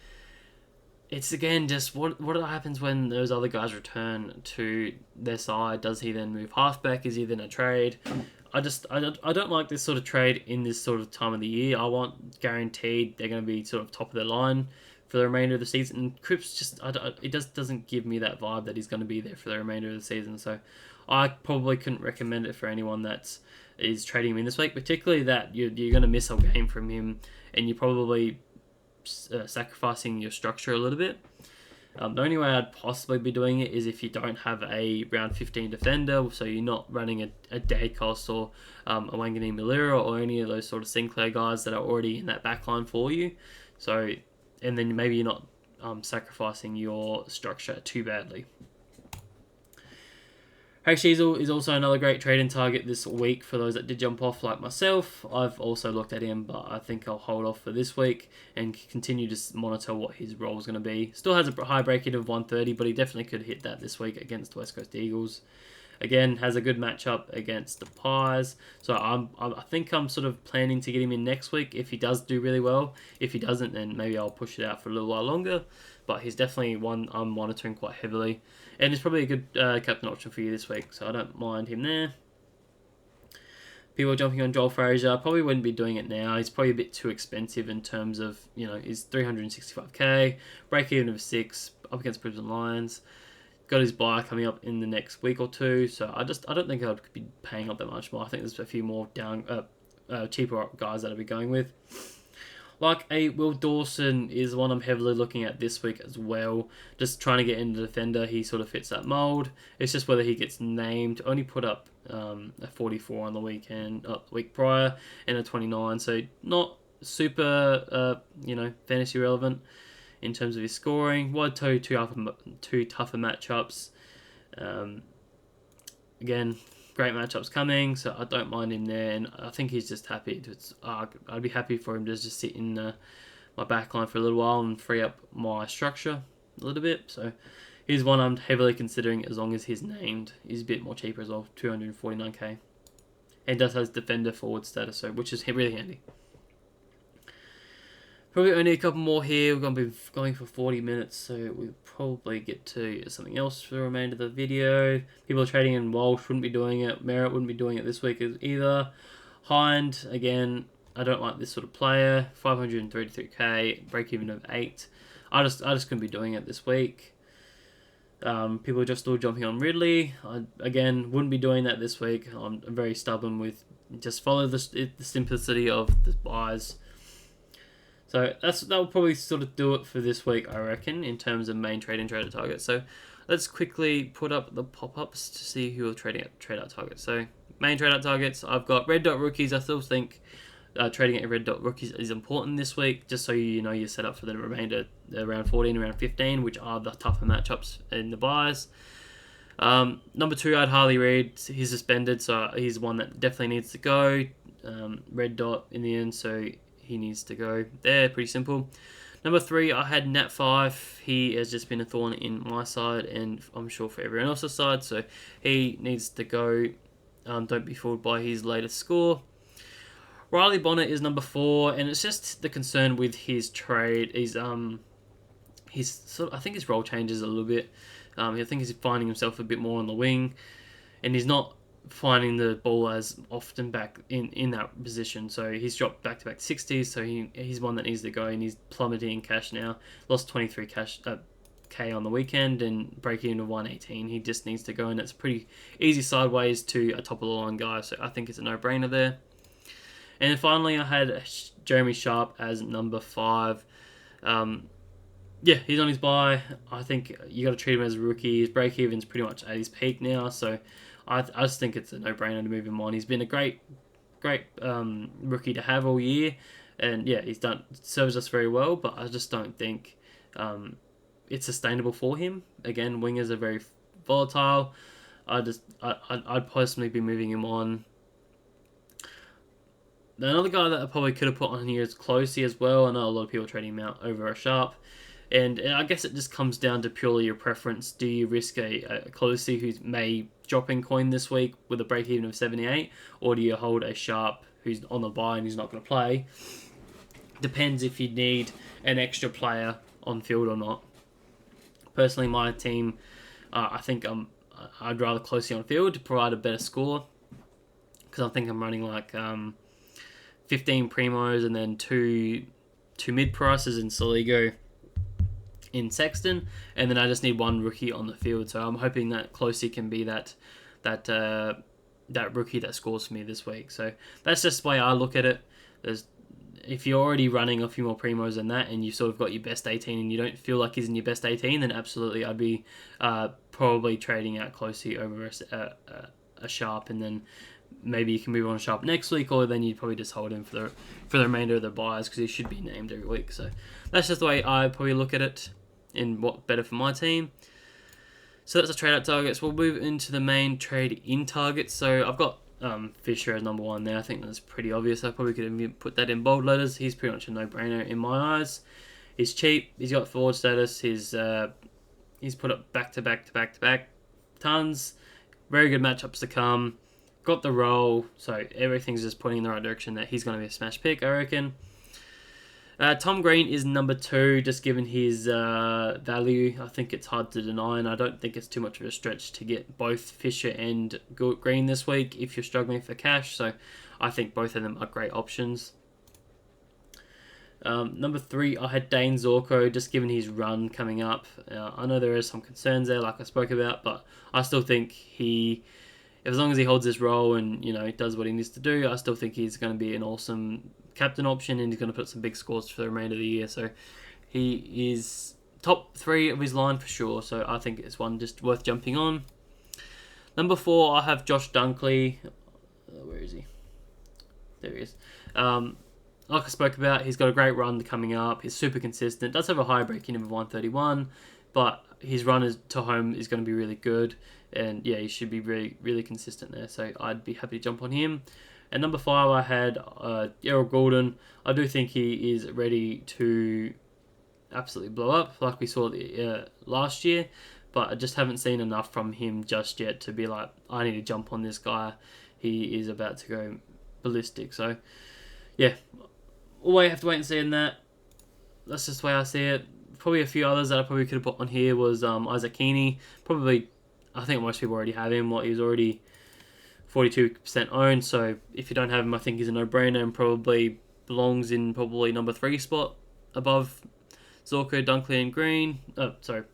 It's again just what happens when those other guys return to their side. Does he then move halfback? Is he then a trade? I don't like this sort of trade in this sort of time of the year. I want guaranteed they're going to be sort of top of their line for the remainder of the season. And Cripps doesn't give me that vibe that he's going to be there for the remainder of the season. So I probably couldn't recommend it for anyone that is trading him in this week, particularly that you're going to miss a game from him, and you're probably sacrificing your structure a little bit. The only way I'd possibly be doing it is if you don't have a round 15 defender, so you're not running a Dacos or a Wangani Malira or any of those sort of Sinclair guys that are already in that backline for you. So, and then maybe you're not sacrificing your structure too badly. Harry Sheezel is also another great trading target this week for those that did jump off like myself. I've also looked at him, but I think I'll hold off for this week and continue to monitor what his role is going to be. Still has a high break-in of 130, but he definitely could hit that this week against West Coast Eagles. Again, has a good matchup against the Pies. So I think I'm sort of planning to get him in next week if he does do really well. If he doesn't, then maybe I'll push it out for a little while longer. But he's definitely one I'm monitoring quite heavily. And he's probably a good captain option for you this week, so I don't mind him there. People are jumping on Joel Frazier. Probably wouldn't be doing it now. He's probably a bit too expensive in terms of, he's 365k, break even of 6, up against Brisbane Lions. Got his buy coming up in the next week or 2, so I don't think I'd be paying up that much more. I think there's a few more cheaper guys that I'll be going with. Like a Will Dawson is one I'm heavily looking at this week as well. Just trying to get into the defender. He sort of fits that mold. It's just whether he gets named. Only put up a 44 on the week prior, and a 29. So not super, fantasy relevant in terms of his scoring. Wide toe, two tougher matchups. Again, great matchups coming, so I don't mind him there, and I think he's just happy. I'd be happy for him to just sit in my backline for a little while and free up my structure a little bit. So he's one I'm heavily considering as long as he's named. He's a bit more cheaper as well, 249k, and does has defender forward status, so which is really handy. Probably only a couple more here. We're going to be going for 40 minutes, so we'll probably get to something else for the remainder of the video. People are trading in Walsh, wouldn't be doing it. Merritt wouldn't be doing it this week either. Hind, again, I don't like this sort of player. 533k, break even of 8. I just couldn't be doing it this week. People are just still jumping on Ridley. I, again, wouldn't be doing that this week. I'm very stubborn with just follow the simplicity of the buys. So that'll probably sort of do it for this week, I reckon, in terms of main trade and trader targets. So let's quickly put up the pop-ups to see who are trading at trade out targets. So main trade out targets, I've got red dot rookies. I still think trading at red dot rookies is important this week, just so you're set up for the remainder, around 14, around 15, which are the tougher matchups in the buys. Number 2, I'd Harley Reid. He's suspended, so he's one that definitely needs to go. Red dot in the end, so he needs to go there. Pretty simple. Number 3, I had Nat 5. He has just been a thorn in my side, and I'm sure for everyone else's side, so he needs to go. Don't be fooled by his latest score. Riley Bonner is number 4, and it's just the concern with his trade. He's sort of, I think his role changes a little bit. I think he's finding himself a bit more on the wing, and he's not finding the ball as often back in that position. So he's dropped back-to-back 60s, so he's one that needs to go, and he's plummeting in cash now. Lost 23 K on the weekend and breaking into 118. He just needs to go, and it's pretty easy sideways to a top-of-the-line guy, so I think it's a no-brainer there. And then finally, I had Jeremy Sharp as number 5. He's on his bye. I think you got to treat him as a rookie. His break-even's pretty much at his peak now, so I just think it's a no-brainer to move him on. He's been a great rookie to have all year, and he's serves us very well. But I just don't think it's sustainable for him. Again, wingers are very volatile. I'd personally be moving him on. Another guy that I probably could have put on here is Closey as well. I know a lot of people are trading him out over a Sharp. And I guess it just comes down to purely your preference. Do you risk a Closey who may drop in coin this week with a break-even of 78? Or do you hold a Sharp who's on the bye and who's not going to play? Depends if you need an extra player on field or not. Personally, my team, I think I'd rather Closey on field to provide a better score. Because I think I'm running like 15 primos and then two mid prices in Soligo in Sexton, and then I just need one rookie on the field. So I'm hoping that Closey can be that rookie that scores for me this week. So that's just the way I look at it. If you're already running a few more primos than that, and you've sort of got your best 18, and you don't feel like he's in your best 18, then absolutely I'd be probably trading out Closey over a Sharp, and then maybe you can move on a Sharp next week, or then you'd probably just hold him for the remainder of the buys because he should be named every week. So that's just the way I probably look at it, and what's better for my team. So that's the trade out targets. We'll move into the main trade in targets. So I've got Fisher as number 1 there. I think that's pretty obvious. I probably could have put that in bold letters. He's pretty much a no-brainer in my eyes. He's cheap. He's got forward status. He's put up back-to-back tons. Very good matchups to come. Got the role, so everything's just pointing in the right direction that he's going to be a smash pick, I reckon. Tom Green is number 2, just given his value. I think it's hard to deny, and I don't think it's too much of a stretch to get both Fisher and Green this week if you're struggling for cash. So I think both of them are great options. Number 3, I had Dane Zorko, just given his run coming up. I know there are some concerns there, like I spoke about, but I still think as long as he holds his role and does what he needs to do, I still think he's going to be an awesome captain option, and he's going to put some big scores for the remainder of the year. So he is top 3 of his line for sure. So I think it's one just worth jumping on. Number 4, I have Josh Dunkley. Where is he? There he is. Like I spoke about, he's got a great run coming up. He's super consistent. Does have a high break-in of 131, but his run to home is going to be really good. And he should be really, really consistent there. So I'd be happy to jump on him. And number 5, I had Errol Goulden. I do think he is ready to absolutely blow up like we saw last year. But I just haven't seen enough from him just yet to be like, I need to jump on this guy. He is about to go ballistic. So, we'll have to wait and see in that. That's just the way I see it. Probably a few others that I probably could have put on here was Isaac Heaney. Probably, I think most people already have him. He's already 42% owned, so if you don't have him, I think he's a no-brainer and probably belongs in probably number 3 spot above Zorko, Dunkley, and Green. Zorko,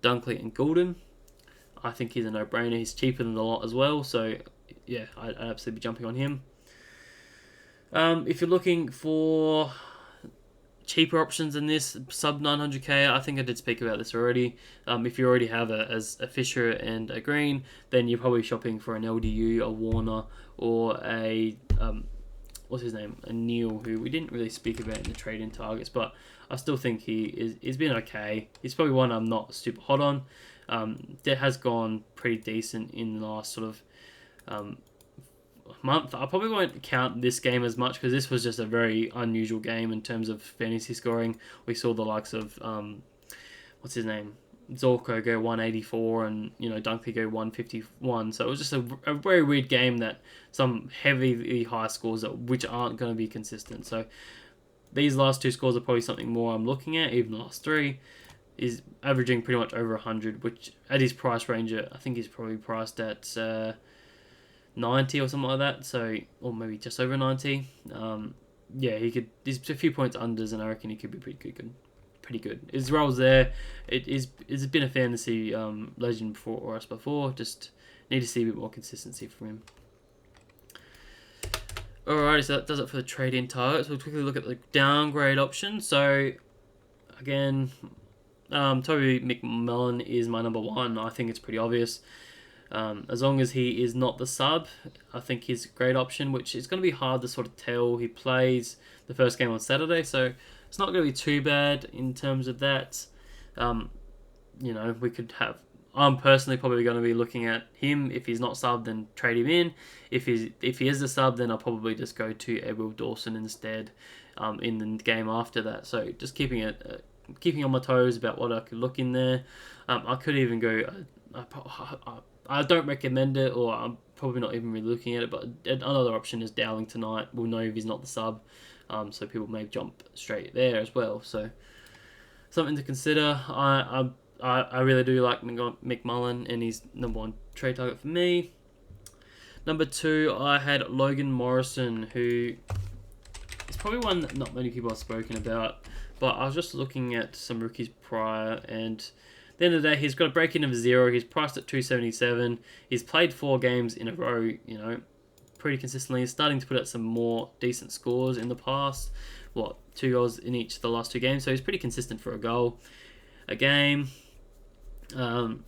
Dunkley, and Goulden. I think he's a no-brainer. He's cheaper than the lot as well, so I'd absolutely be jumping on him. If you're looking for cheaper options than this, sub 900k, I think I did speak about this already. If you already have a Fisher and a Green, then you're probably shopping for an LDU, a Warner, or a what's his name, a Neil, who we didn't really speak about in the trade-in targets, but I still think he's been okay. He's probably one I'm not super hot on. That has gone pretty decent in the last sort of month. I probably won't count this game as much because this was just a very unusual game in terms of fantasy scoring. We saw the likes of what's his name, Zorko go 184 and Dunkley go 151. So it was just a very weird game that some heavily high scores which aren't going to be consistent. So these last two scores are probably something more I'm looking at. Even the last three is averaging pretty much over 100, which at his price range, I think he's probably priced at 90 or something like that. So, or maybe just over 90. Yeah, he could. There's a few points unders, and I reckon he could be pretty good. His role's there. It's been a fantasy legend for us before. Just need to see a bit more consistency from him. Alrighty, so that does it for the trade-in targets. We'll quickly look at the downgrade option. So, again, Toby McMullen is my number one. I think it's pretty obvious. As long as he is not the sub, I think he's a great option, which is going to be hard to sort of tell. He plays the first game on Saturday, so it's not going to be too bad in terms of that. We could have... I'm personally probably going to be looking at him. If he's not subbed, then trade him in. If he is the sub, then I'll probably just go to Will Dawson instead in the game after that. So just keeping on my toes about what I could look in there. I could even go... I don't recommend it, or I'm probably not even really looking at it, but another option is Dowling tonight. We'll know if he's not the sub, so people may jump straight there as well. So something to consider. I really do like McMullen, and he's number one trade target for me. Number two, I had Logan Morrison, who is probably one that not many people have spoken about, but I was just looking at some rookies prior, and at the end of the day, he's got a break-in of 0. He's priced at 277. He's played 4 games in a row, pretty consistently. He's starting to put out some more decent scores in the past. 2 goals in each of the last 2 games, so he's pretty consistent for a goal a game. So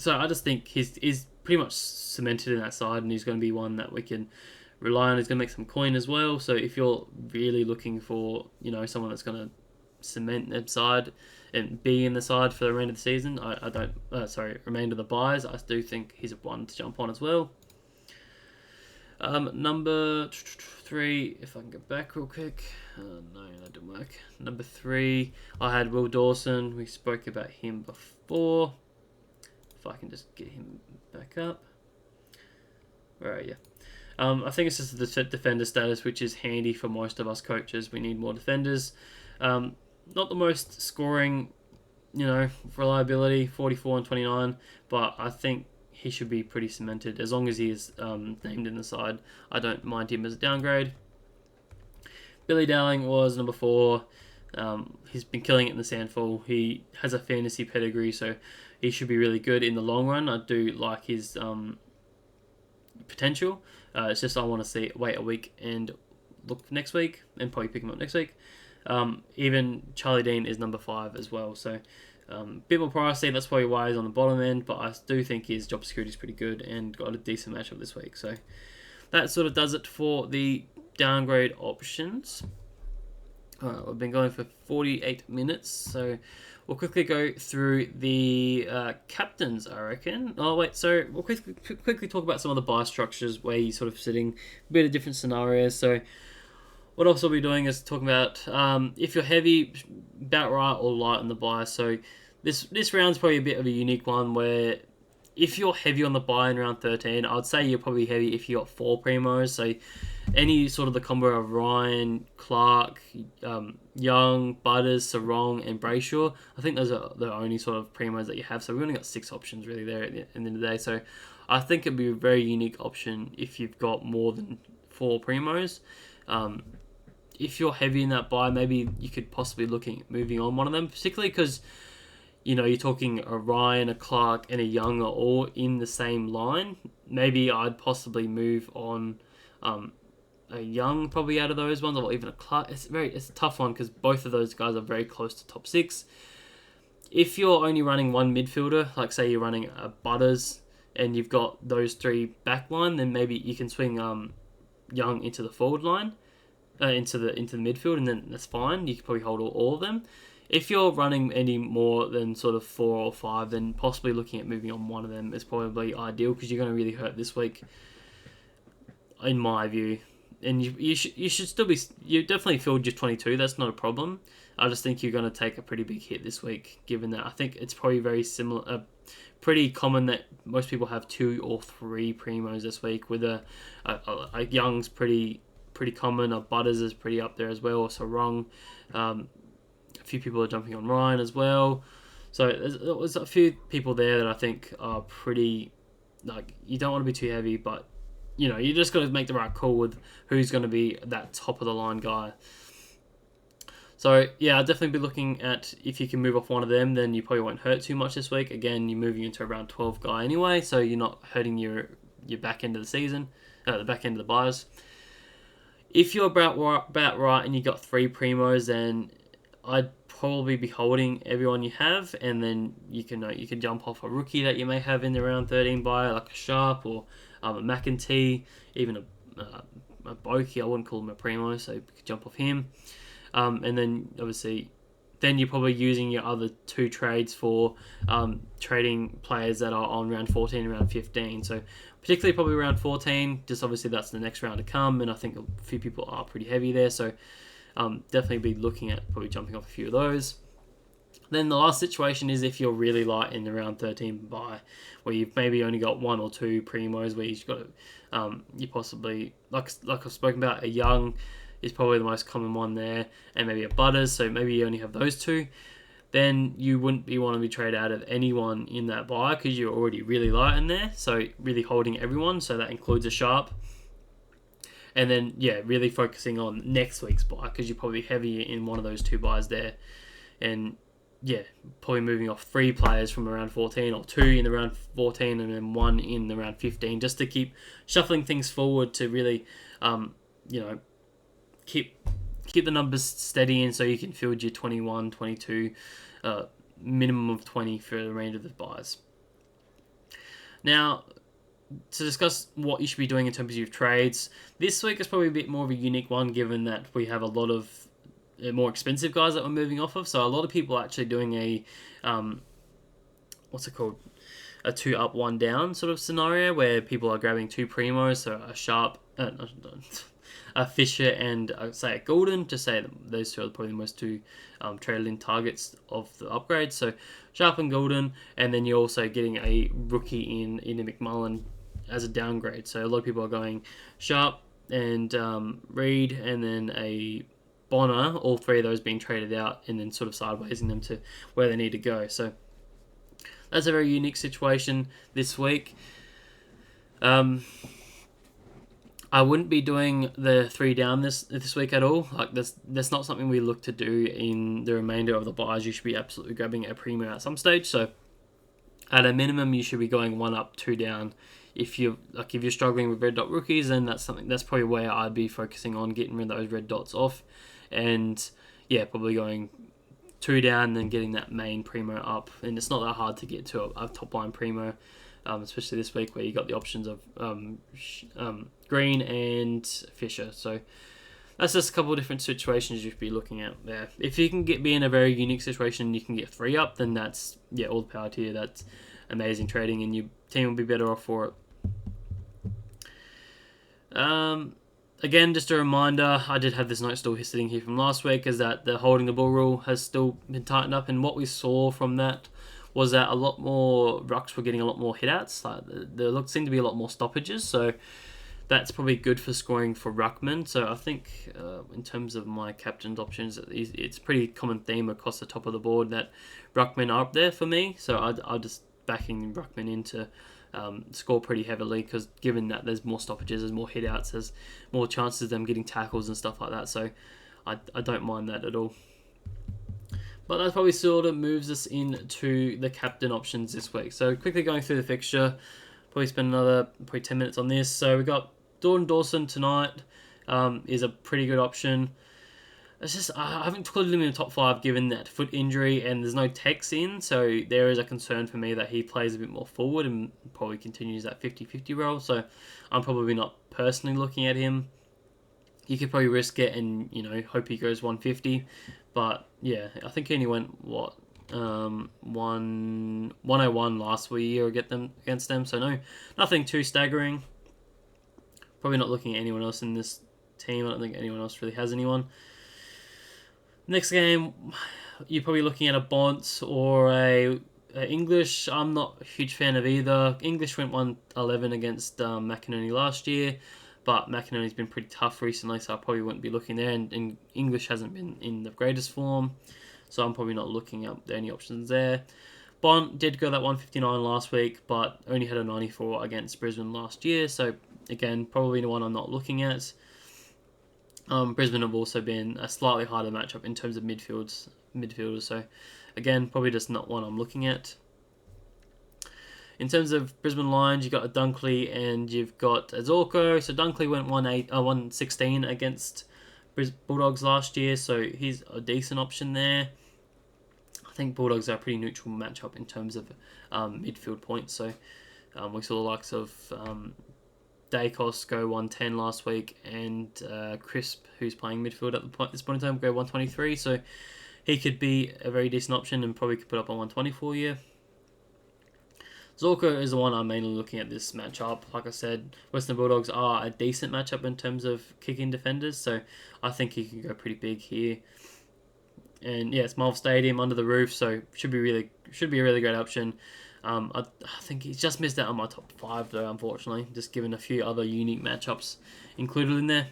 I just think he's pretty much cemented in that side, and he's going to be one that we can rely on. He's going to make some coin as well. So if you're really looking for someone that's going to cement that side and be in the side for the remainder of the season, remainder of the buys, I do think he's one to jump on as well. Number 3, if I can get back real quick. No, that didn't work. Number 3, I had Will Dawson. We spoke about him before. If I can just get him back up. Where are you? I think it's just the defender status, which is handy for most of us coaches. We need more defenders. Not the most scoring, reliability, 44 and 29, but I think he should be pretty cemented as long as he is named in the side. I don't mind him as a downgrade. Billy Dowling was number 4. He's been killing it in the Sandfall. He has a fantasy pedigree, so he should be really good in the long run. I do like his potential. It's just I want to wait a week and look next week and probably pick him up next week. Even Charlie Dean is number 5 as well, so bit more pricey. That's probably why he's on the bottom end, but I do think his job security is pretty good and got a decent matchup this week. So that sort of does it for the downgrade options. Alright, we've been going for 48 minutes, so we'll quickly go through the captains, I reckon. Oh wait, so we'll quickly talk about some of the buy structures where you're sort of sitting a bit of different scenarios. So what else we'll be doing is talking about if you're heavy, about right or light on the buy. So this round's probably a bit of a unique one where if you're heavy on the buy in round 13, I'd say you're probably heavy if you got 4 primos. So any sort of the combo of Ryan, Clark, Young, Butters, Sarong, and Brayshaw, I think those are the only sort of primos that you have. So we've only got 6 options really there at the end of the day. So I think it'd be a very unique option if you've got more than 4 primos. If you're heavy in that buy, maybe you could possibly look at moving on one of them, particularly because you're talking a Ryan, a Clark, and a Young are all in the same line. Maybe I'd possibly move on a Young probably out of those ones, or even a Clark. It's a tough one because both of those guys are very close to top 6. If you're only running one midfielder, like say you're running a Butters and you've got those 3 back line, then maybe you can swing Young into the forward line, into the midfield, and then that's fine. You can probably hold all of them. If you're running any more than sort of 4 or 5, then possibly looking at moving on one of them is probably ideal because you're going to really hurt this week. in my view. And you should still be, you definitely filled your 22. That's not a problem. I just think you're going to take a pretty big hit this week, given that I think it's probably very similar, pretty common that most people have 2 or 3 primos this week. With a Young's pretty common. A Butters is pretty up there as well. So wrong. A few people are jumping on Ryan as well. So there's a few people there that I think are pretty, like, you don't want to be too heavy, but you just got to make the right call with who's going to be that top of the line guy. So yeah, I'll definitely be looking at if you can move off one of them, then you probably won't hurt too much this week. Again, you're moving into a round 12 guy anyway, so you're not hurting your back end of the season, the back end of the buys. If you're about right and you got 3 primos, then I'd probably be holding everyone you have, and then you can jump off a rookie that you may have in the round 13 buy, like a Sharp or a McEntee, even a Bokey. I wouldn't call him a primo, so you could jump off him. And then obviously, then you're probably using your other 2 trades for trading players that are on round 14 and round 15. So particularly probably round 14, just obviously that's the next round to come, and I think a few people are pretty heavy there. So definitely be looking at probably jumping off a few of those. Then the last situation is if you're really light in the round 13 buy, where you've maybe only got 1 or 2 primos, where you've got you possibly, like I've spoken about, a Young is probably the most common one there, and maybe a Butters, so maybe you only have those 2, then you wouldn't want to be traded out of anyone in that buy because you're already really light in there, so really holding everyone, so that includes a Sharp. And then, yeah, really focusing on next week's buy because you're probably heavy in one of those 2 buys there. And, yeah, probably moving off 3 players from around 14 or 2 in the round 14 and then 1 in the round 15 just to keep shuffling things forward to really, keep the numbers steady in so you can field your 21, 22, minimum of 20 for the remainder of the buys. Now, to discuss what you should be doing in terms of your trades, this week is probably a bit more of a unique one given that we have a lot of more expensive guys that we're moving off of. So a lot of people are actually doing a, a 2 up, 1 down sort of scenario where people are grabbing 2 primos, so a Sharp, a Fisher and say a Golden, to say that those 2 are probably the most 2 traded in targets of the upgrade. So Sharp and Golden, and then you're also getting a rookie in a McMullen as a downgrade. So a lot of people are going Sharp and Reed, and then a Bonner, all 3 of those being traded out and then sort of sidewaysing them to where they need to go. So that's a very unique situation this week. I wouldn't be doing the 3 down this week at all. Like that's not something we look to do in the remainder of the buys. You should be absolutely grabbing a primo at some stage. So at a minimum, you should be going 1 up, 2 down. If you're struggling with red dot rookies, then that's probably where I'd be focusing on getting rid of those red dots off, and yeah, probably going 2 down, then getting that main primo up. And it's not that hard to get to a top line primo. Especially this week where you got the options of Green and Fisher. So that's just a couple of different situations you should be looking at there. If you can be in a very unique situation and you can get 3 up, then that's, yeah, all the power to you. That's amazing trading and your team will be better off for it. Again, just a reminder, I did have this note still sitting here from last week, is that the holding the ball rule has still been tightened up, and what we saw from that was that a lot more rucks were getting a lot more hitouts. There seemed to be a lot more stoppages, so that's probably good for scoring for ruckman. So I think in terms of my captain's options, it's a pretty common theme across the top of the board that ruckmen are up there for me. So I'm just backing ruckman in to score pretty heavily, because given that there's more stoppages, there's more hitouts, there's more chances of them getting tackles and stuff like that. So I don't mind that at all. But that probably sort of moves us into the captain options this week. So quickly going through the fixture, probably spend another 10 minutes on this. So we got Jordan Dawson tonight, is a pretty good option. It's just, I haven't included him in the top 5 given that foot injury and there's no Tex in, so there is a concern for me that he plays a bit more forward and probably continues that 50-50 role. So I'm probably not personally looking at him. You could probably risk it and, hope he goes 150. But yeah, I think he only went 101 last year against them, so nothing too staggering. Probably not looking at anyone else in this team. I don't think anyone else really has anyone. Next game, you're probably looking at a Bonds or a English. I'm not a huge fan of either. English went 1-11 against McInerney last year, but McInerney's been pretty tough recently, so I probably wouldn't be looking there. And English hasn't been in the greatest form, so I'm probably not looking at any options there. Bond did go that 159 last week, but only had a 94 against Brisbane last year, so again, probably the one I'm not looking at. Brisbane have also been a slightly harder matchup in terms of midfielders, so again, probably just not one I'm looking at. In terms of Brisbane lines, you've got a Dunkley and you've got a Zorko. So Dunkley went 116 against Bulldogs last year, so he's a decent option there. I think Bulldogs are a pretty neutral matchup in terms of midfield points, so we saw the likes of Dacos go 110 last week, and Crisp, who's playing midfield at this point in time, go 123. So he could be a very decent option and probably could put up on 124 year. Zorko is the one I'm mainly looking at this matchup. Like I said, Western Bulldogs are a decent matchup in terms of kicking defenders, so I think he can go pretty big here. And yeah, it's Marvel Stadium under the roof, so should be a really great option. I think he's just missed out on my top 5 though, unfortunately, just given a few other unique matchups included in there.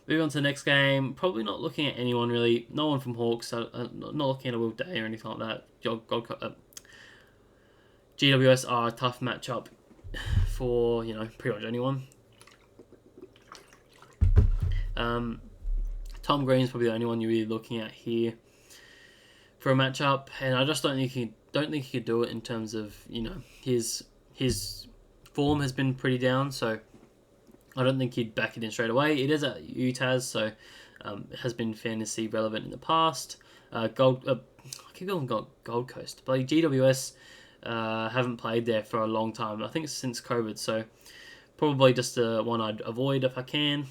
Moving on to the next game, probably not looking at anyone really. No one from Hawks. Not looking at a Will Day or anything like that. GWS are a tough matchup for pretty much anyone. Tom Green's probably the only one you're really looking at here for a matchup, and I just don't think he could do it in terms of his form has been pretty down, so I don't think he'd back it in straight away. It is at UTAS, so it has been fantasy relevant in the past. I keep going Gold Coast, but GWS haven't played there for a long time. I think it's since COVID, so probably just one I'd avoid if I can.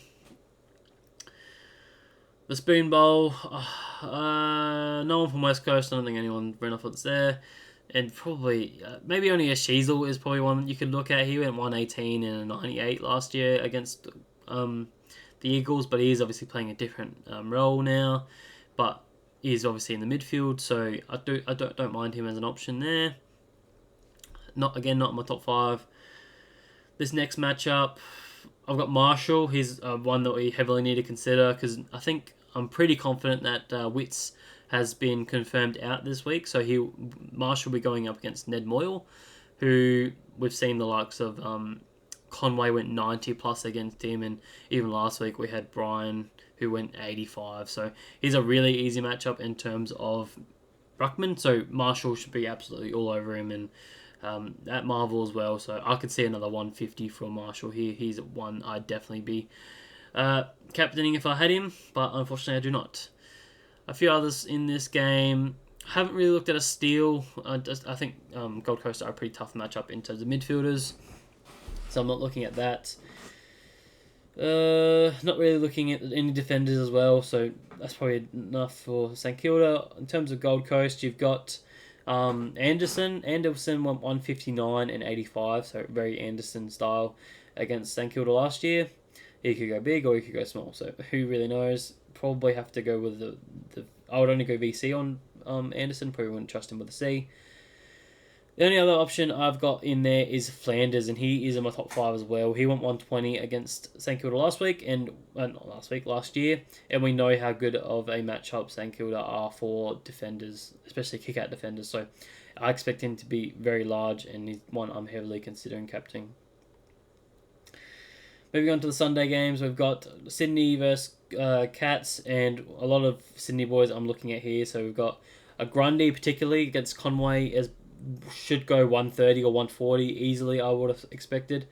The Spoon Bowl, no one from West Coast. I don't think anyone ran off what's there. And probably, maybe only a Sheasel is probably one you could look at. He went 118 and a 98 last year against the Eagles, but he is obviously playing a different role now. But he's obviously in the midfield, so I don't mind him as an option there. Not in my top 5. This next matchup, I've got Marshall. He's one that we heavily need to consider because I'm pretty confident that Witts has been confirmed out this week. So Marshall will be going up against Ned Moyle, who we've seen the likes of Conway went 90 plus against him, and even last week we had Brian who went 85. So he's a really easy matchup in terms of ruckman. So Marshall should be absolutely all over him, and at Marvel as well. So I could see another 150 from Marshall here. He's one I'd definitely be captaining if I had him, but unfortunately I do not. A few others in this game. Haven't really looked at a steal. I think Gold Coast are a pretty tough matchup in terms of midfielders, so I'm not looking at that. Not really looking at any defenders as well, so that's probably enough for St Kilda. In terms of Gold Coast, you've got Anderson went 159 and 85, so very Anderson style against St Kilda last year. He could go big or he could go small, so who really knows? Probably have to go with the I would only go VC on Anderson, probably wouldn't trust him with a C. The only other option I've got in there is Flanders, and he is in my top 5 as well. He went 120 against St Kilda last year, and we know how good of a matchup St Kilda are for defenders, especially kick-out defenders, so I expect him to be very large, and he's one I'm heavily considering captaining. Moving on to the Sunday games, we've got Sydney versus Cats, and a lot of Sydney boys I'm looking at here. So we've got a Grundy particularly against Conway, should go 130 or 140 easily, I would have expected.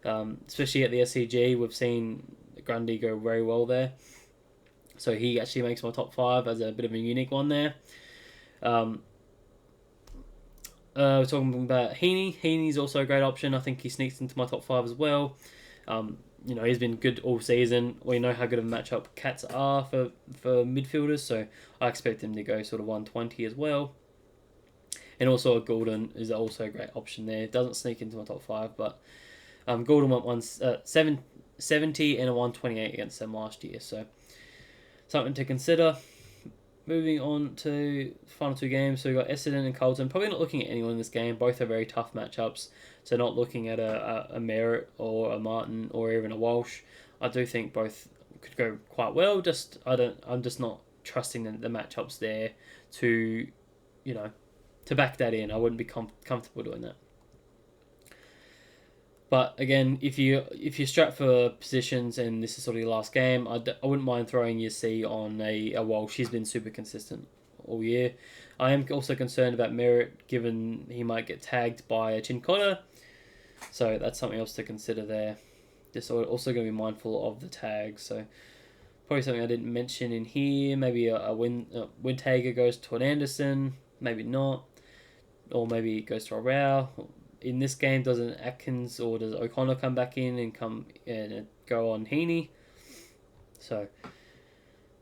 Especially at the SCG, we've seen Grundy go very well there. So he actually makes my top 5 as a bit of a unique one there. We're talking about Heaney. Heaney's also a great option. I think he sneaks into my top 5 as well. He's been good all season. We know how good of a matchup Cats are for midfielders, so I expect him to go sort of 120 as well. And also Golden is also a great option there. Doesn't sneak into my top 5, but Gordon went 70 and a 128 against them last year, so something to consider. Moving on to final two games, so we've got Essendon and Carlton. Probably not looking at anyone in this game. Both are very tough matchups, so not looking at a Merritt or a Martin or even a Walsh. I do think both could go quite well. I'm just not trusting the matchups there to, to back that in. I wouldn't be comfortable doing that. But again, if you're strapped for positions and this is sort of your last game, I wouldn't mind throwing your C on a Walsh. She's been super consistent all year. I am also concerned about Merritt, given he might get tagged by a Chincotta. So that's something else to consider there. Just also going to be mindful of the tags. So probably something I didn't mention in here. Maybe a Windhager goes to an Anderson. Maybe not. Or maybe it goes to a Rao. In this game, does an Atkins or does O'Connor come back in and go on Heaney? So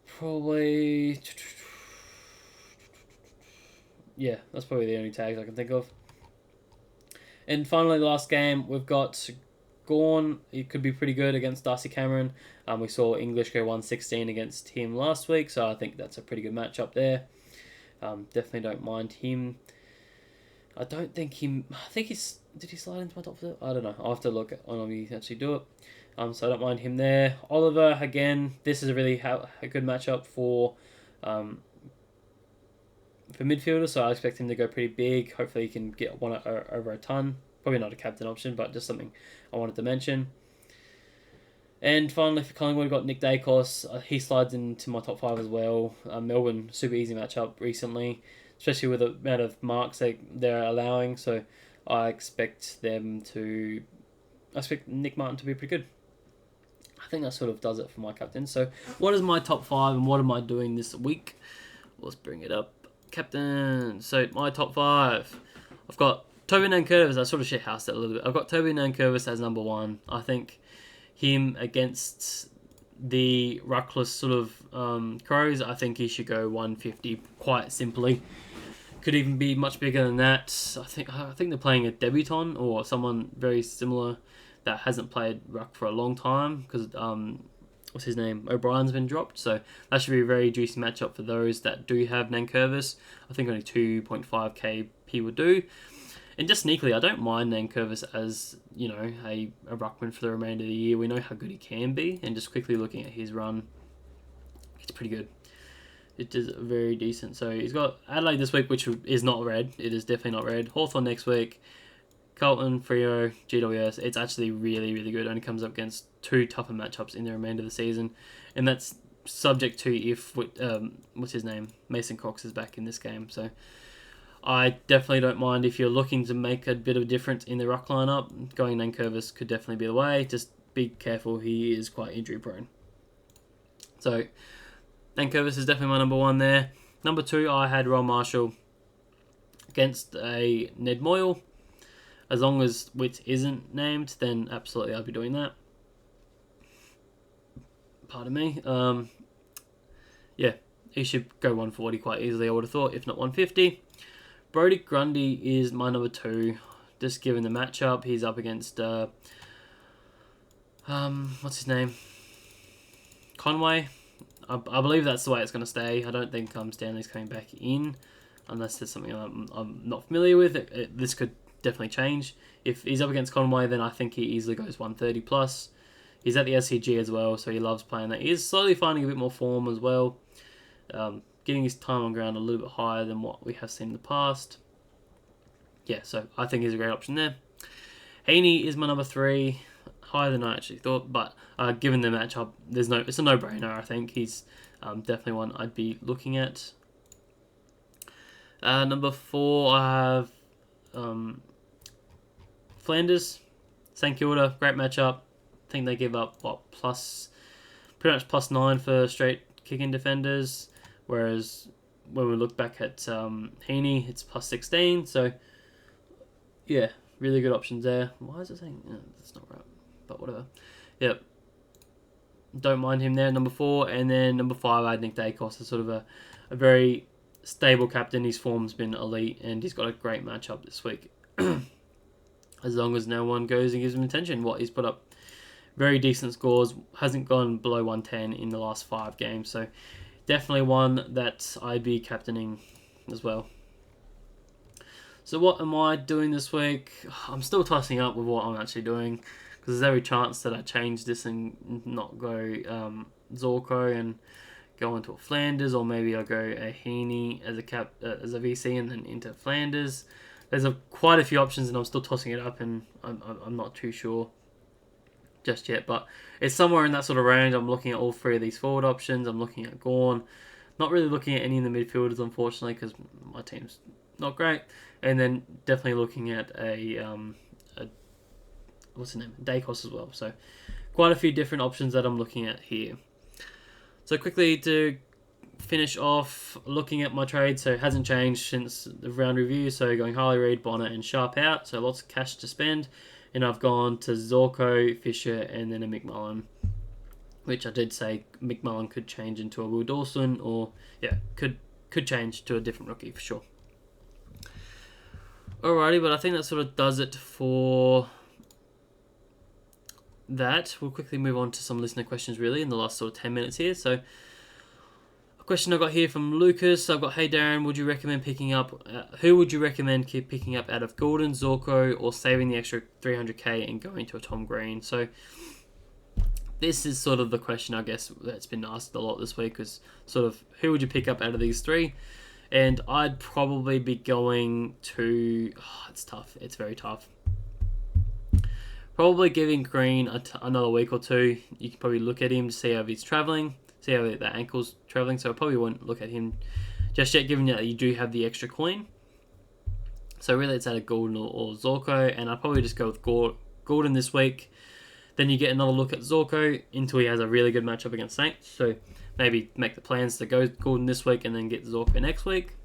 probably, yeah, that's probably the only tags I can think of. And finally, the last game we've got Gawn. It could be pretty good against Darcy Cameron. We saw English go 116 against him last week, so I think that's a pretty good matchup there. Definitely don't mind him. I don't think he... I think he's... Did he slide into my top 4? I don't know. I'll have to look on him to actually do it. So I don't mind him there. Oliver, again, this is a really a good matchup for midfielder, so I expect him to go pretty big. Hopefully he can get one over a ton. Probably not a captain option, but just something I wanted to mention. And finally, for Collingwood, we've got Nick Dacos. He slides into my top 5 as well. Melbourne, super easy matchup recently, especially with the amount of marks they're allowing. So I expect Nick Martin to be pretty good. I think that sort of does it for my captain. So what is my top 5 and what am I doing this week? Let's bring it up. Captain. So my top 5. I've got Toby Nankervis. I sort of shithoused it a little bit. I've got Toby Nankervis as number 1. I think him against the ruckless sort of Crows, I think he should go 150 quite simply. Could even be much bigger than that. I think they're playing a debutant or someone very similar that hasn't played ruck for a long time because what's his name? O'Brien's been dropped, so that should be a very juicy matchup for those that do have Nankervis. I think only 2.5k he would do. And just sneakily, I don't mind Nankervis as, a ruckman for the remainder of the year. We know how good he can be, and just quickly looking at his run, it's pretty good. It is very decent. So he's got Adelaide this week, which is not red. It is definitely not red. Hawthorn next week. Carlton, Freo, GWS. It's actually really, really good. Only comes up against 2 tougher matchups in the remainder of the season. And that's subject to if, what's his name? Mason Cox is back in this game. So I definitely don't mind if you're looking to make a bit of a difference in the ruck lineup. Going Nankervis could definitely be the way. Just be careful. He is quite injury prone. So Nankervis is definitely my number 1 there. Number 2, I had Ron Marshall against a Ned Moyle. As long as Witt isn't named, then absolutely I'll be doing that. Pardon me. Yeah, he should go 140 quite easily, I would have thought, if not 150. Brodie Grundy is my number 2. Just given the matchup, he's up against what's his name? Conway. I believe that's the way it's going to stay. I don't think Stanley's coming back in, unless there's something I'm not familiar with. This could definitely change. If he's up against Conway, then I think he easily goes 130 plus. He's at the SCG as well, so he loves playing that. He is slowly finding a bit more form as well. Getting his time on ground a little bit higher than what we have seen in the past. Yeah, so I think he's a great option there. Heaney is my number 3. Higher than I actually thought, but given the matchup, it's a no-brainer. I think he's definitely one I'd be looking at. Number 4, I have Flanders, St Kilda, great matchup. I think they give up pretty much +9 for straight kick-in defenders, whereas when we look back at Heaney, it's +16. So yeah, really good options there. Why is it saying that's not right? But whatever. Yep. Don't mind him there, number 4. And then number 5, I had Nick Dacos as sort of a very stable captain. His form's been elite, and he's got a great matchup this week as long as no one goes and gives him attention. He's put up very decent scores, hasn't gone below 110 in the last 5 games, so definitely one that I'd be captaining as well. So what am I doing this week? I'm still tossing up with what I'm actually doing, because there's every chance that I change this and not go Zorko and go into a Flanders, or maybe I'll go a Heaney as a VC and then into Flanders. There's quite a few options, and I'm still tossing it up, and I'm not too sure just yet, but it's somewhere in that sort of range. I'm looking at all 3 of these forward options. I'm looking at Gawn, not really looking at any of the midfielders, unfortunately, because my team's not great, and then definitely looking at a what's his name, Dacos as well. So quite a few different options that I'm looking at here. So quickly to finish off, looking at my trade, so it hasn't changed since the round review. So going Harley Reid, Bonner, and Sharp out, so lots of cash to spend. And I've gone to Zorko, Fisher, and then a McMullen, which I did say McMullen could change into a Will Dawson, or could change to a different rookie for sure. Alrighty, but I think that sort of does it for that. We'll quickly move on to some listener questions really in the last sort of 10 minutes here. So a question I got here from Lucas. I've got, hey Darren, would you recommend picking up, who would you recommend picking up out of Gordon, Zorko, or saving the extra 300k and going to a Tom Green? So this is sort of the question, I guess, that's been asked a lot this week, is sort of who would you pick up out of these 3? And I'd probably be going to... it's tough. It's very tough. Probably giving Green another week or 2. You can probably look at him to see how he's travelling, see how the ankle's travelling. So I probably wouldn't look at him just yet, given that you do have the extra coin. So really it's either Gordon or Zorko. And I'd probably just go with Gordon this week. Then you get another look at Zorko until he has a really good matchup against Saints. So maybe make the plans to go Gordon this week and then get Zorko next week.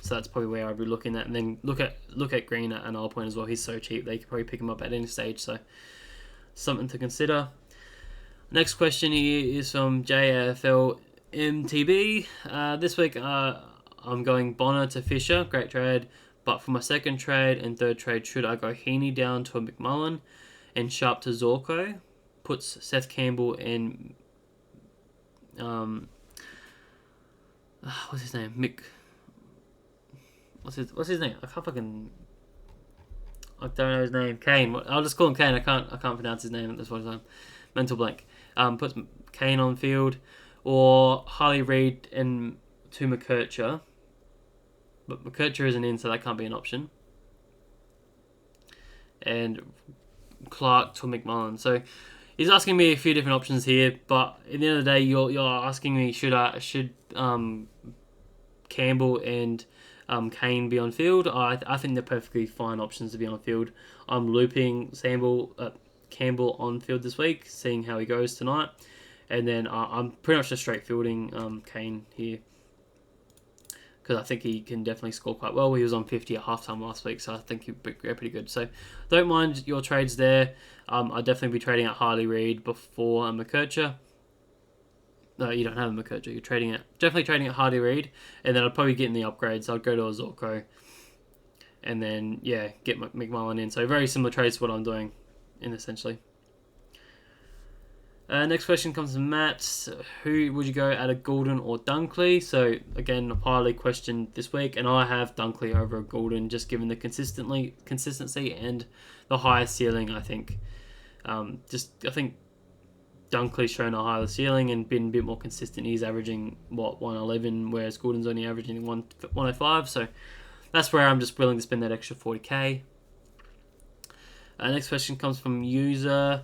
So that's probably where I'd be looking at. And then look at Green at another point as well. He's so cheap, they could probably pick him up at any stage. So something to consider. Next question here is from JAFL MTB. This week I'm going Bonner to Fisher. Great trade. But for my second trade and third trade, should I go Heaney down to a McMullen and Sharp to Zorko? Puts Seth Campbell and... what's his name? What's his name? I don't know his name. Kane. I'll just call him Kane. I can't pronounce his name at this point in time. Mental blank. Puts Kane on field, or Harley Reid and to McKercher. But McKercher isn't in, so that can't be an option. And Clark to McMullen. So he's asking me a few different options here, but at the end of the day, you're asking me should Campbell and Kane be on field? I think they're perfectly fine options to be on field. I'm looping Campbell on field this week, seeing how he goes tonight, and then I'm pretty much just straight fielding Kane here, because I think he can definitely score quite well. He was on 50 at halftime last week, so I think he'd be pretty good. So don't mind your trades there. I'd definitely be trading at Harley Reid before McKercher. No, you don't have a McKercher. You're definitely trading at Harley Reid, and then I'd probably get in the upgrades. I'd go to a Zorko, and then get McMullen in. So very similar trades to what I'm doing, essentially. Next question comes from Matt. Who would you go out of Goulden or Dunkley? So again, a highly questioned this week, and I have Dunkley over Goulden, just given the consistency and the higher ceiling. I think, I think Dunkley's shown a higher ceiling and been a bit more consistent. He's averaging 111, whereas Goulden's only averaging 105. So that's where I'm just willing to spend that extra 40k. Next question comes from user.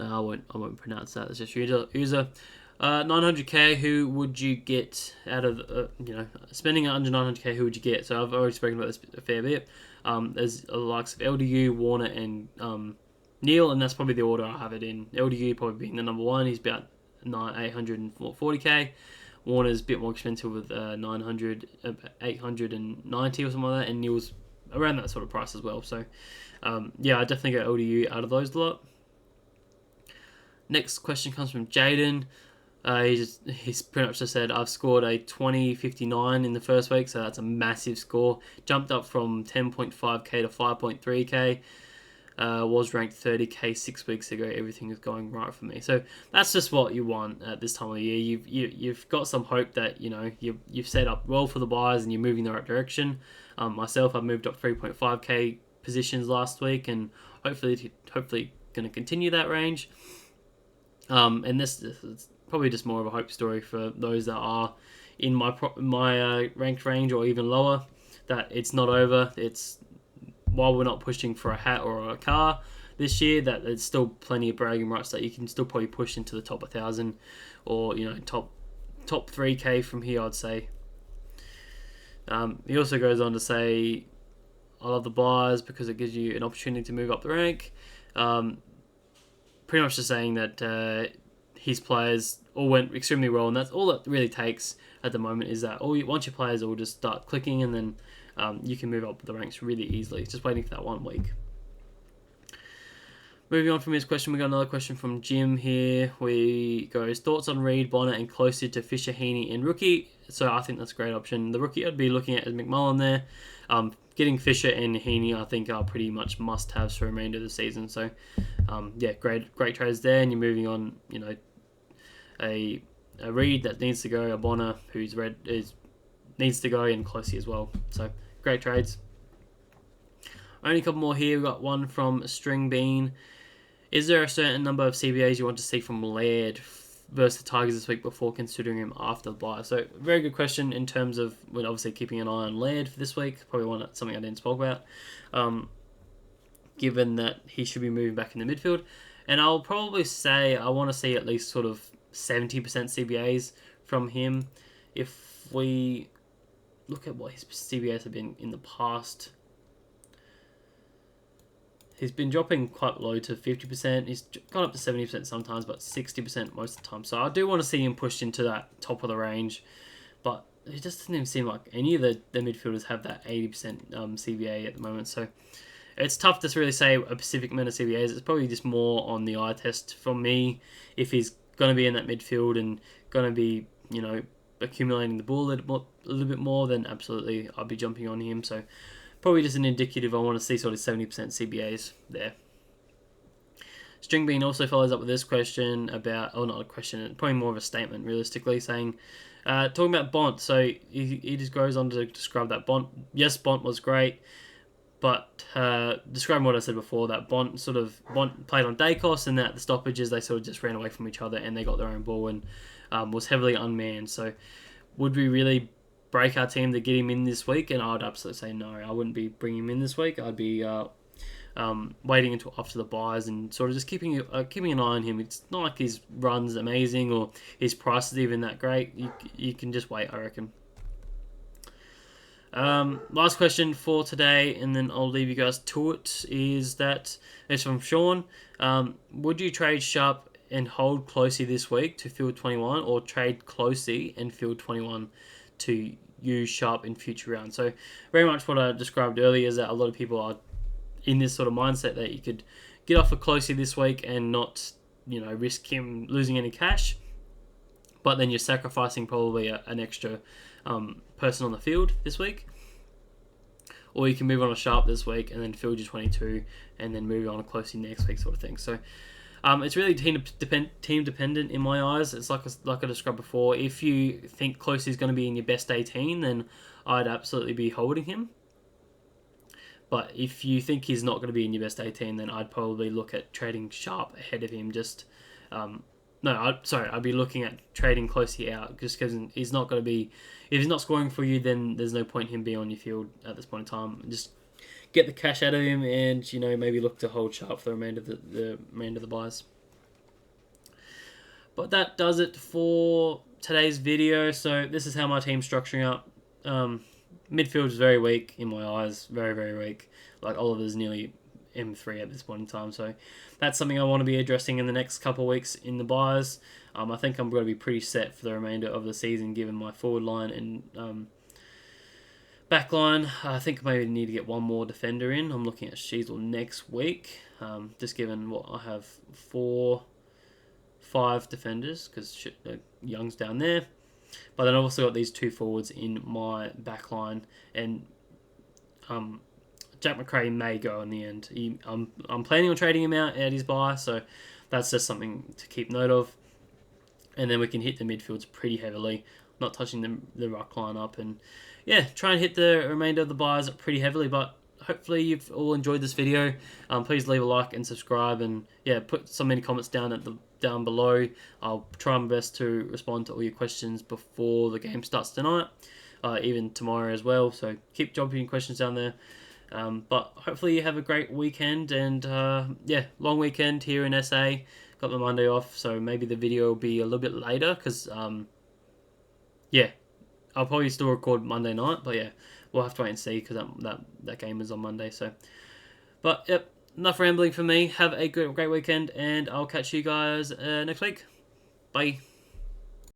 I won't pronounce that. It's just user. 900k. Who would you get out of spending under 900k? Who would you get? So I've already spoken about this a fair bit. There's the likes of LDU, Warner, and Neil, and that's probably the order I have it in. LDU probably being the number one. He's about 840k. Warner's a bit more expensive with 890 or something like that, and Neil's around that sort of price as well. So I definitely go LDU out of those lot. Next question comes from Jaden. He's pretty much just said, I've scored a 20.59 in the first week, so that's a massive score. Jumped up from 10.5k to 5.3k. Was ranked 30k 6 weeks ago. Everything is going right for me. So that's just what you want at this time of the year. You've got some hope that you've set up well for the buys and you're moving in the right direction. Myself, I've moved up 3.5k positions last week, and hopefully going to continue that range. And this is probably just more of a hope story for those that are in my ranked range or even lower. That it's not over. It's while we're not pushing for a hat or a car this year, that there's still plenty of bragging rights that you can still probably push into the top 1,000 or top 3k from here, I'd say. He also goes on to say, I love the buys because it gives you an opportunity to move up the rank. Pretty much just saying that his players all went extremely well, and that's all that really takes at the moment, is that once your players all just start clicking, and then you can move up the ranks really easily. It's just waiting for that 1 week. Moving on from his question, we got another question from Jim here. We goes, thoughts on Reed, Bonner, and closer to Fisher, Heaney, and rookie. So I think that's a great option. The rookie I'd be looking at is McMullen there. Getting Fisher and Heaney, I think, are pretty much must-haves for the remainder of the season. So, great trades there, and you're moving on. A Reed that needs to go, a Bonner who's needs to go, and Closey as well. So, great trades. Only a couple more here. We've got one from String Bean. Is there a certain number of CBAs you want to see from Laird versus the Tigers this week before considering him after the bye? So, very good question in terms of, we're obviously keeping an eye on Laird for this week. Probably something I didn't spoke about. Given that he should be moving back in the midfield. And I'll probably say I want to see at least sort of 70% CBAs from him. If we look at what his CBAs have been in the past, he's been dropping quite low to 50%. He's gone up to 70% sometimes, but 60% most of the time. So I do want to see him pushed into that top of the range. But it just doesn't even seem like any of the midfielders have that 80% CBA at the moment. So it's tough to really say a specific amount of CBAs. It's probably just more on the eye test for me. If he's going to be in that midfield and going to be, accumulating the ball a little bit more, then absolutely I'll be jumping on him. So probably just an indicative. I want to see sort of 70% CBAs there. String Bean also follows up with this question about, not a question, probably more of a statement realistically, saying, talking about Bont. So he just goes on to describe that Bont. Yes, Bont was great. But describing what I said before, that Bont played on Dacos, and that the stoppages, they sort of just ran away from each other and they got their own ball and was heavily unmanned. So would we really break our team to get him in this week? And I'd absolutely say no. I wouldn't be bringing him in this week. I'd be waiting until after the buys and sort of just keeping an eye on him. It's not like his run's amazing or his price is even that great. You can just wait, I reckon. Last question for today, and then I'll leave you guys to it, is that it's from Sean. Would you trade Sharp and hold Closey this week to field 21, or trade Closey and field 21 to use Sharp in future rounds? So very much what I described earlier is that a lot of people are in this sort of mindset that you could get off of Closey this week and not, risk him losing any cash, but then you're sacrificing probably an extra person on the field this week. Or you can move on a Sharp this week and then field your 22 and then move on a Closey next week, sort of thing. So it's really team dependent in my eyes. It's like I described before. If you think Closey is going to be in your best 18, then I'd absolutely be holding him. But if you think he's not going to be in your best 18, then I'd probably look at trading Sharp ahead of him. I'd be looking at trading Closey out, just because he's not going to be. If he's not scoring for you, then there's no point in him being on your field at this point in time. Just get the cash out of him, and maybe look to hold Sharp for the remainder of the buys. But that does it for today's video. So this is how my team's structuring up. Midfield is very weak in my eyes, very, very weak. Like Oliver's nearly M3 at this point in time, so that's something I want to be addressing in the next couple of weeks in the buys. I think I'm going to be pretty set for the remainder of the season given my forward line and back line. I think maybe need to get one more defender in. I'm looking at Sheasel next week, just given what I have four 5 defenders because Young's down there. But then I've also got these 2 forwards in my back line, and Jack McRae may go in the end. I'm planning on trading him out at his buy, so that's just something to keep note of. And then we can hit the midfields pretty heavily, not touching the ruck line up, and yeah, try and hit the remainder of the buys pretty heavily. But hopefully you've all enjoyed this video. Please leave a like and subscribe, and yeah, put so many comments down below. I'll try my best to respond to all your questions before the game starts tonight, even tomorrow as well. So keep dropping questions down there. But hopefully you have a great weekend, and yeah, long weekend here in SA. Got the Monday off, so maybe the video will be a little bit later because yeah, I'll probably still record Monday night, but yeah, we'll have to wait and see because that game is on Monday. So, but yep, enough rambling for me. Have a great weekend, and I'll catch you guys next week. Bye.